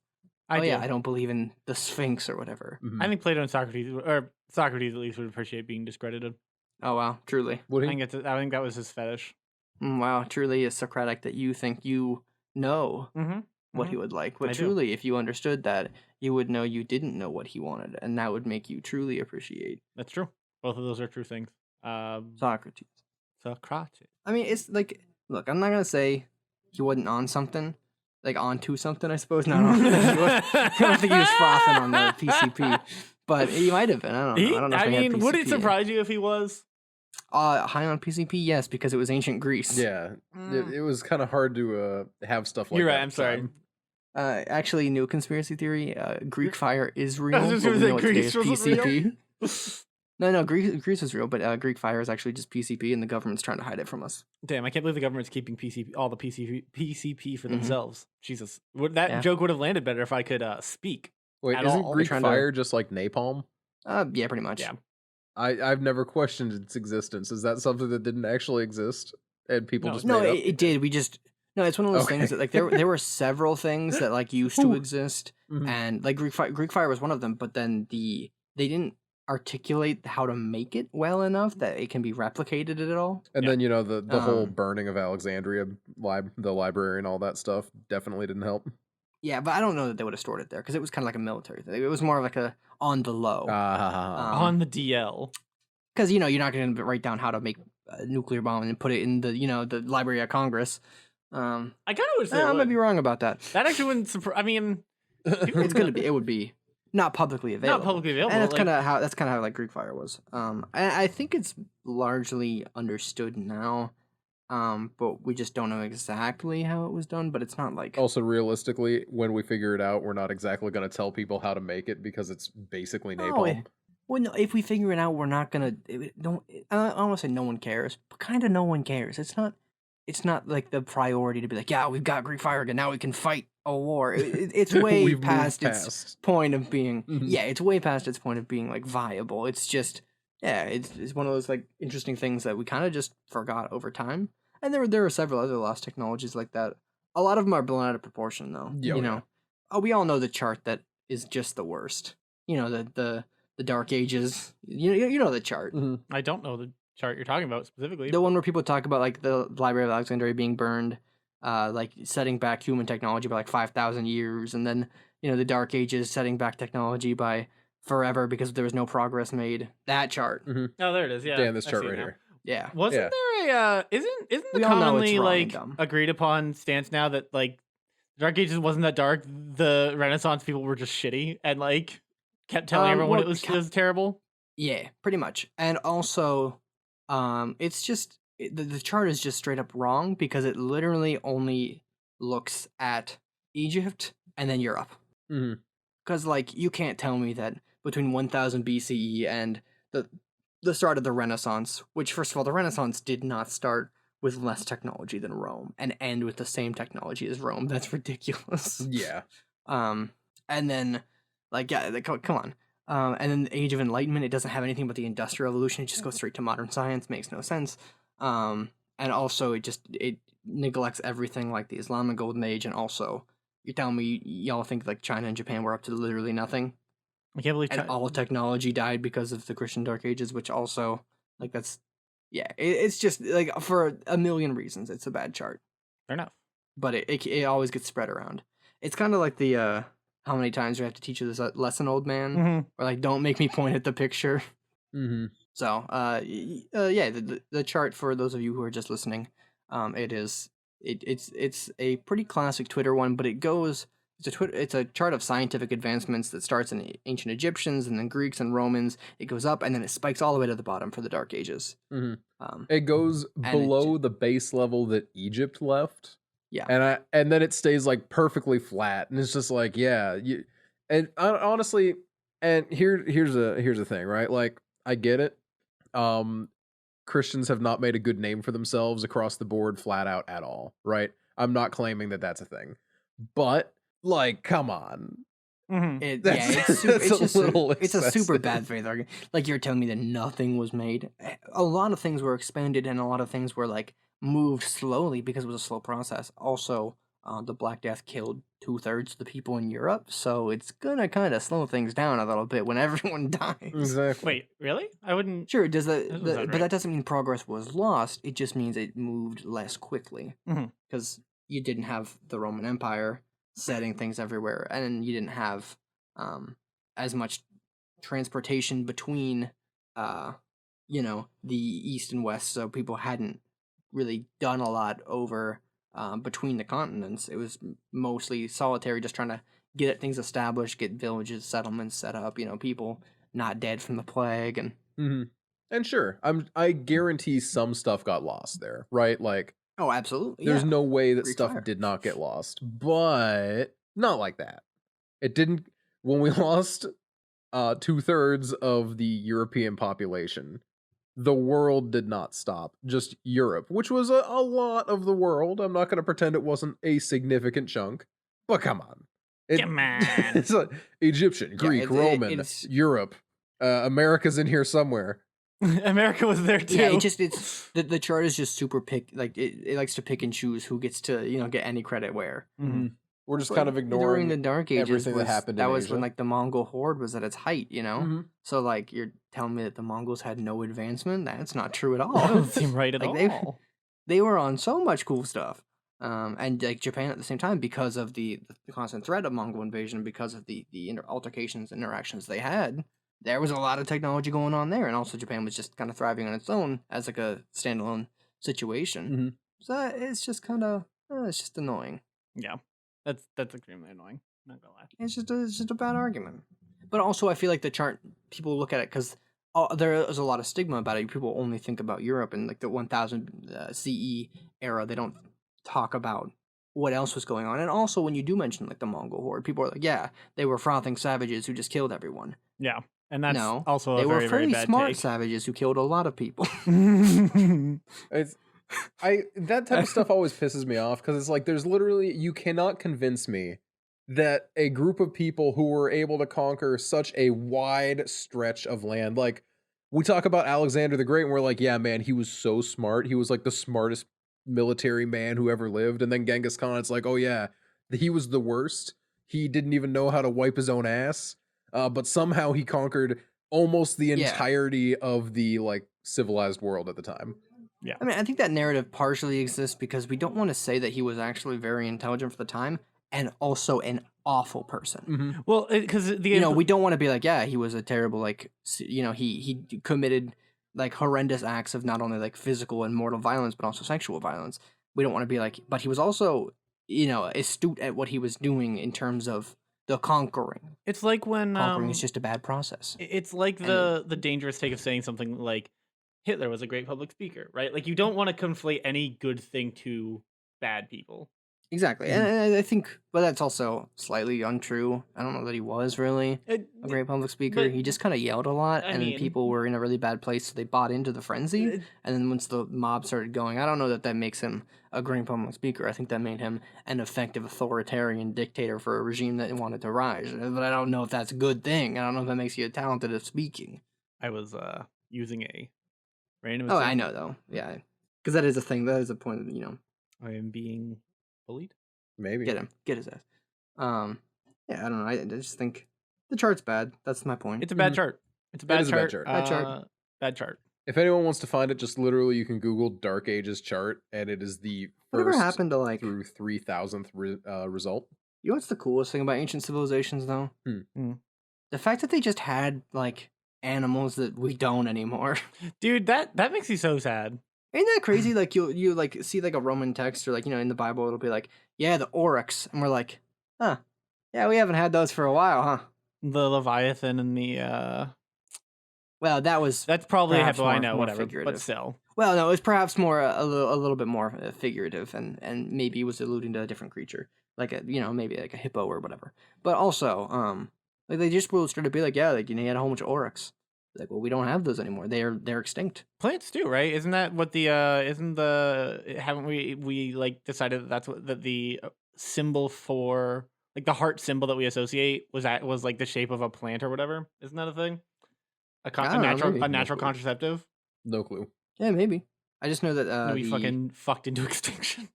I don't believe in the Sphinx or whatever. Mhm. I think Plato and Socrates, or Socrates at least, would appreciate being discredited. Oh wow, truly. Would I he? think I think that was his fetish. Wow, truly is Socratic that you think you know. Mm-hmm. what he would like. But I do. truly, if you understood that, you would know you didn't know what he wanted, and that would make you truly appreciate That's true. Both of those are true things. Socrates. Socrates. I mean, it's like, look, I'm not gonna say he wasn't on something, like onto something, I suppose. Not on. I don't think he was frothing on the PCP, but he might have been. I don't know. I don't know. If I he had mean, would it PCP. surprise you if he was? High on PCP? Yes, because it was ancient Greece. Yeah, it was kind of hard to have stuff like You're that. right. I'm sorry. time. Actually, new conspiracy theory: Greek fire is real. I was But just we gonna know say it today Greece is wasn't PCP. No, Greece is real, but Greek fire is actually just PCP, and the government's trying to hide it from us. Damn, I can't believe the government's keeping all the PCP for Mhm. themselves. Jesus, that Yeah. joke would have landed better if I could speak. Wait, At isn't all. Greek Trying to- fire just like napalm? Yeah, pretty much. Yeah. I've never questioned its existence. Is that something that didn't actually exist and people No, just No, made up? it did. We just it's one of those things Okay. that like there were several things that like used to exist, Mhm. and like Greek fire was one of them. But then they didn't articulate how to make it well enough that it can be replicated at all. And Yeah. then the whole Um, burning of Alexandria, the library and all that stuff definitely didn't help. Yeah, but I don't know that they would have stored it there because it was kind of like a military thing. It was more of like a on the low. On the DL. Because you're not going to write down how to make a nuclear bomb and put it in the the Library of Congress. I kind of wish they I might would. be wrong about that. That actually wouldn't surprise. I mean, It's gonna be. It would be not publicly available. not publicly available. And that's like- kind of how like Greek fire was. I think it's largely understood now. But we just don't know exactly how it was done. But it's not like Also, realistically, when we figure it out, we're not exactly going to tell people how to make it because it's basically No, napalm. well, no, if we figure it out, we're not gonna. Don't. I don't want to say no one cares, but kind of no one cares. It's not. It's not like the priority to be like, yeah, we've got Greek fire again. Now we can fight a war. It's way We've moved past its past. point of being. Mhm. Yeah, it's way past its point of being like viable. It's just. Yeah, it's one of those like interesting things that we kind of just forgot over time. And there are several other lost technologies like that. A lot of them are blown out of proportion, though. Yeah, You yeah. know, we all know the chart that is just the worst. You know, the Dark Ages. You know the chart. Mhm. I don't know the chart you're talking about specifically. The one where people talk about like the Library of Alexandria being burned, like setting back human technology by like 5,000 years, and then the Dark Ages setting back technology by forever because there was no progress made. That chart. Oh, there it is. Yeah, Yeah, this I chart see it right now. here. Yeah. Wasn't Yeah. there a isn't the We all know it's commonly wrong and like dumb. agreed upon stance now that like Dark Ages wasn't that dark? The Renaissance people were just shitty and like kept telling everyone well, it was terrible. Yeah, pretty much. And also, it's just the chart is just straight up wrong because it literally only looks at Egypt and then Europe. Mhm. Because like you can't tell me that between 1000 BCE and the start of the Renaissance, which first of all the Renaissance did not start with less technology than Rome and end with the same technology as Rome. That's ridiculous. Yeah. And then like yeah, come on. And then the Age of Enlightenment, it doesn't have anything but the Industrial Revolution. It just goes straight to modern science, makes no sense. And also it neglects everything like the Islamic Golden Age. And also, you're telling me y'all think like China and Japan were up to literally nothing, I can't believe and all technology died because of the Christian Dark Ages, which also like that's it's just like for a million reasons it's a bad chart, fair enough. but it always gets spread around. It's kind of like the how many times do I have to teach you this lesson, old man? Mhm. Or like, don't make me point at the picture. Mm-hmm. So, yeah, the chart for those of you who are just listening, it's a pretty classic Twitter one, but it's a chart of scientific advancements that starts in ancient Egyptians and then Greeks and Romans. It goes up and then it spikes all the way to the bottom for the Dark Ages. Mm-hmm. It goes below the base level that Egypt left. Yeah. And then it stays like perfectly flat, and it's just like, yeah, honestly, and here's a thing, right? Like, I get it. Christians have not made a good name for themselves across the board, flat out at all, right? I'm not claiming that that's a thing, but like, come on. Mhm. It's a super excessive. bad faith argument. Like you're telling me that nothing was made. A lot of things were expanded, and a lot of things were like moved slowly because it was a slow process. Also, the Black Death killed 2/3 of the people in Europe, so it's gonna kind of slow things down a little bit when everyone dies. Exactly. Wait, really? I wouldn't. Sure, does That doesn't sound but right. that doesn't mean progress was lost. It just means it moved less quickly Mhm. because you didn't have the Roman Empire setting things everywhere, and you didn't have as much transportation between the east and west, so people hadn't really done a lot over between the continents. It was mostly solitary, just trying to get things established, get villages, settlements set up, people not dead from the plague. And And sure, I guarantee some stuff got lost there, right? Like, oh, absolutely, there's no way that Great stuff fire. did not get lost, but not like that. It didn't. When we lost 2/3 of the European population, the world did not stop. Just Europe, which was a lot of the world. I'm not going to pretend it wasn't a significant chunk, but come on. Come on. It's like Egyptian, Greek, Roman, it's Europe. America's in here somewhere. America was there too. yeah. It's the chart is just super it likes to pick and choose who gets to get any credit where. Mhm. We're just But kind of ignoring during the Dark Ages everything that happened in That was Asia. when like the Mongol horde was at its height, Mhm. So like you're telling me that the Mongols had no advancement? That's not true at That all. doesn't seem right at Like, all. they were on so much cool stuff. And like Japan at the same time, because of the constant threat of Mongol invasion, because of the altercations, interactions they had, there was a lot of technology going on there, and also Japan was just kind of thriving on its own as like a standalone situation. Mhm. So it's just kind of it's just annoying. Yeah, that's extremely annoying. Not gonna lie. It's just a bad argument. But also, I feel like the chart, people look at it because there is a lot of stigma about it. People only think about Europe and like the 1000 CE era. They don't talk about what else was going on. And also, when you do mention like the Mongol horde, people are like, yeah, they were frothing savages who just killed everyone. Yeah, and that's No, also they a were very very fairly bad smart take. savages who killed a lot of people. It's that type of stuff always pisses me off because it's like there's literally you cannot convince me that a group of people who were able to conquer such a wide stretch of land, like we talk about Alexander the Great, and we're like, yeah, man, he was so smart. He was like the smartest military man who ever lived. And then Genghis Khan, it's like, oh yeah, he was the worst. He didn't even know how to wipe his own ass. But somehow he conquered almost the Yeah. entirety of the like civilized world at the time. I mean, I think that narrative partially exists because we don't want to say that he was actually very intelligent for the time and also an awful person. Mm-hmm. Well, because the We don't want to be like, yeah, he was a terrible, like, he committed like horrendous acts of not only like physical and mortal violence, but also sexual violence. We don't want to be like, but he was also, astute at what he was doing in terms of the conquering. it's like when Conquering is just a bad process. it's like the dangerous take of saying something like Hitler was a great public speaker, right? Like you don't want to conflate any good thing to bad people. Exactly. And I think, but that's also slightly untrue. I don't know that he was really a great public speaker. but- He just kind of yelled a lot, I and mean- people were in a really bad place, so they bought into the frenzy. Uh, And then once the mob started going, I don't know that makes him a great public speaker. I think that made him an effective authoritarian dictator for a regime that wanted to rise. But I don't know if that's a good thing. I don't know if that makes you talented at speaking. I was using a random. Oh, I example. know though. Yeah, because that is a thing. That is a point. I am being bullied. Maybe. Get him, get his ass. Yeah, I don't know. I just think the chart's bad. That's my point. It's a bad Mhm. chart. It's a It bad is a bad chart. chart. Bad chart. Bad chart. If anyone wants to find it, just literally you can Google Dark Ages chart, and it is the Whatever first happened to like through 3000th result. You know what's the coolest thing about ancient civilizations, though? Hmm. The fact that they just had like animals that we don't anymore. Dude, that makes me so sad. Ain't that crazy? Like you like see like a Roman text or like in the Bible it'll be like, yeah, the oryx, and we're like, huh, yeah, we haven't had those for a while, huh? The Leviathan and the Well, that's probably Perhaps I more- know, more whatever. But figurative. still. well, no, it was perhaps more a little bit more figurative, and maybe it was alluding to a different creature, like a maybe like a hippo or whatever. But also, like they just will straight up be like, yeah, like you had a whole bunch of oryx. Like, well, we don't have those anymore. They're extinct. Plants too, right? Isn't that what the haven't we like decided that that's what the symbol for like the heart symbol that we associate was like the shape of a plant or whatever? Isn't that a thing? I don't know, maybe. A natural contraceptive? No clue. Yeah, maybe. I just know that that we the- fucking fucked into extinction.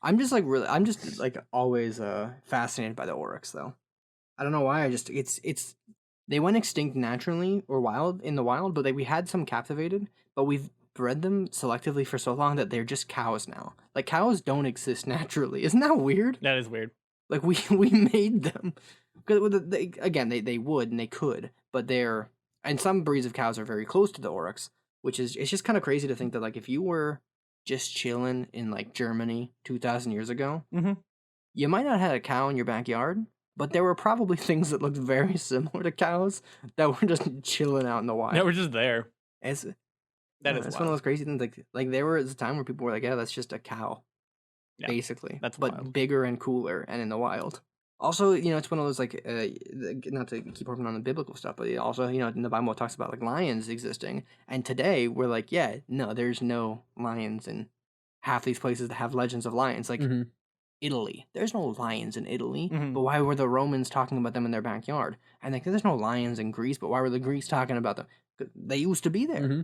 I'm just like always fascinated by the oryx though. I don't know why. It's they went extinct naturally or in the wild, but we had some captivated, but we've bred them selectively for so long that they're just cows now. Like cows don't exist naturally. Isn't that weird? That is weird. Like we made them. Because again, they would and they could, but they're and some breeds of cows are very close to the oryx, which is it's just kind of crazy to think that like if you were just chilling in like Germany 2,000 years ago, Mm-hmm. you might not have had a cow in your backyard, but there were probably things that looked very similar to cows that were just chilling out in the wild. Yeah, we're just there. It's That is it's one of wild. those crazy things. Like there was a time where people were like, "Yeah, that's just a cow," Yeah, basically, that's but wild. bigger and cooler and in the wild. Also, it's one of those like not to keep harping on the biblical stuff, but also in the Bible it talks about like lions existing, and today we're like, yeah, no, there's no lions in half these places that have legends of lions, like Mm-hmm. Italy. There's no lions in Italy, Mhm. but why were the Romans talking about them in their backyard? And like, there's no lions in Greece, but why were the Greeks talking about them? 'Cause they used to be there. Mm-hmm.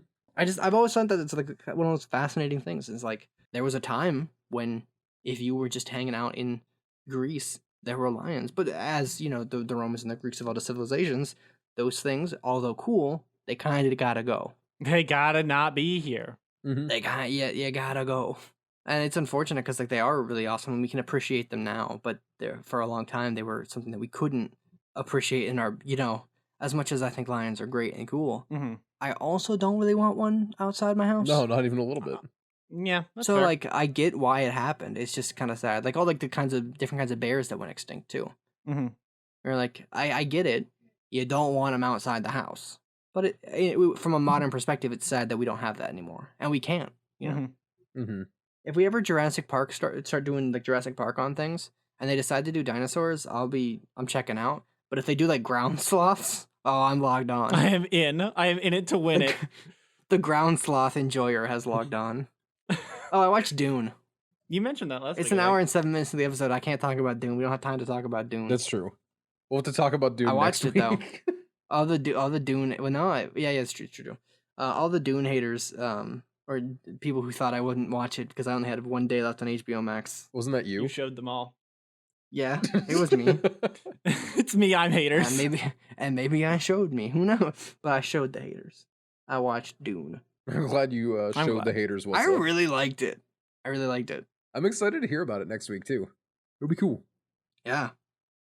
I've always thought that it's like one of those fascinating things. It's like there was a time when if you were just hanging out in Greece, there were lions. But as the Romans and the Greeks of all the civilizations, those things, although cool, they kind of gotta go. They gotta not be here. Mm-hmm. They got you gotta go. And it's unfortunate because like they are really awesome and we can appreciate them now, but for a long time they were something that we couldn't appreciate in our as much as I think lions are great and cool. Mm-hmm. I also don't really want one outside my house. No, not even a little bit. Yeah, that's So fair. like I get why it happened. It's just kind of sad. Like all like the different kinds of bears that went extinct too. Mm-hmm. Or like I get it. You don't want them outside the house. But from a modern perspective, it's sad that we don't have that anymore, and we can't. Mm-hmm. Mm-hmm. If we ever Jurassic Park start doing like Jurassic Park on things, and they decide to do dinosaurs, I'm checking out. But if they do like ground sloths, oh, I'm logged on. I am in. I am in it to win it. The ground sloth enjoyer has logged on. Oh, I watched Dune. You mentioned that last It's week. an I hour think. and 7 minutes of the episode. I can't talk about Dune. We don't have time to talk about Dune. That's true. We'll have to talk about Dune I watched next it, though. week. all the Dune. Well, no, yeah, it's true. All the Dune haters, or people who thought I wouldn't watch it because I only had one day left on HBO Max. Wasn't that You you? showed them all. Yeah, it was me. It's me. I'm haters. And maybe I showed me. Who knows? But I showed the haters. I watched Dune. I'm glad you I'm showed the glad. haters what's I up. really liked it. I'm excited to hear about it next week too. It'll be cool. Yeah,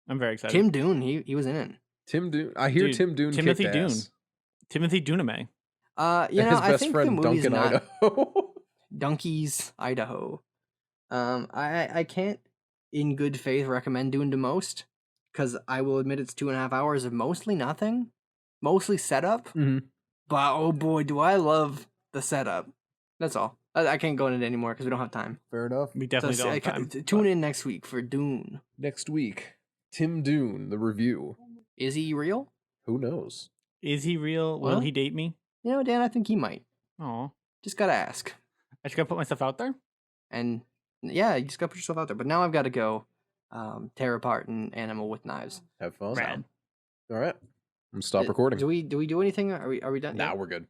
I'm very excited. Tim Dune. He was in it. Tim Dune. I hear Dude, Tim Dune. Timothy kicked Dune. ass. Timothy Duname. You know, His I best think friend the movie's Duncan not Idaho. Donkeys, Idaho. I can't in good faith recommend Dune to most because I will admit it's 2.5 hours of mostly nothing, mostly setup. Mhm. But oh boy, do I love the setup. That's all. I can't go into it anymore because we don't have time. Fair enough. We definitely So don't have time. tune in next week for Dune. Next week, Tim Dune, the review. Is he real? Who knows? Is he real? Will Well- he date me? You know, Dan, I think he might. Oh, Just gotta ask. I just gotta put myself out there. And yeah, you just gotta put yourself out there. But now I've got to go tear apart an animal with knives. Have fun. Rad. All right. I'm gonna stop recording. Do we do anything? Are we done? Nah, yet? we're good.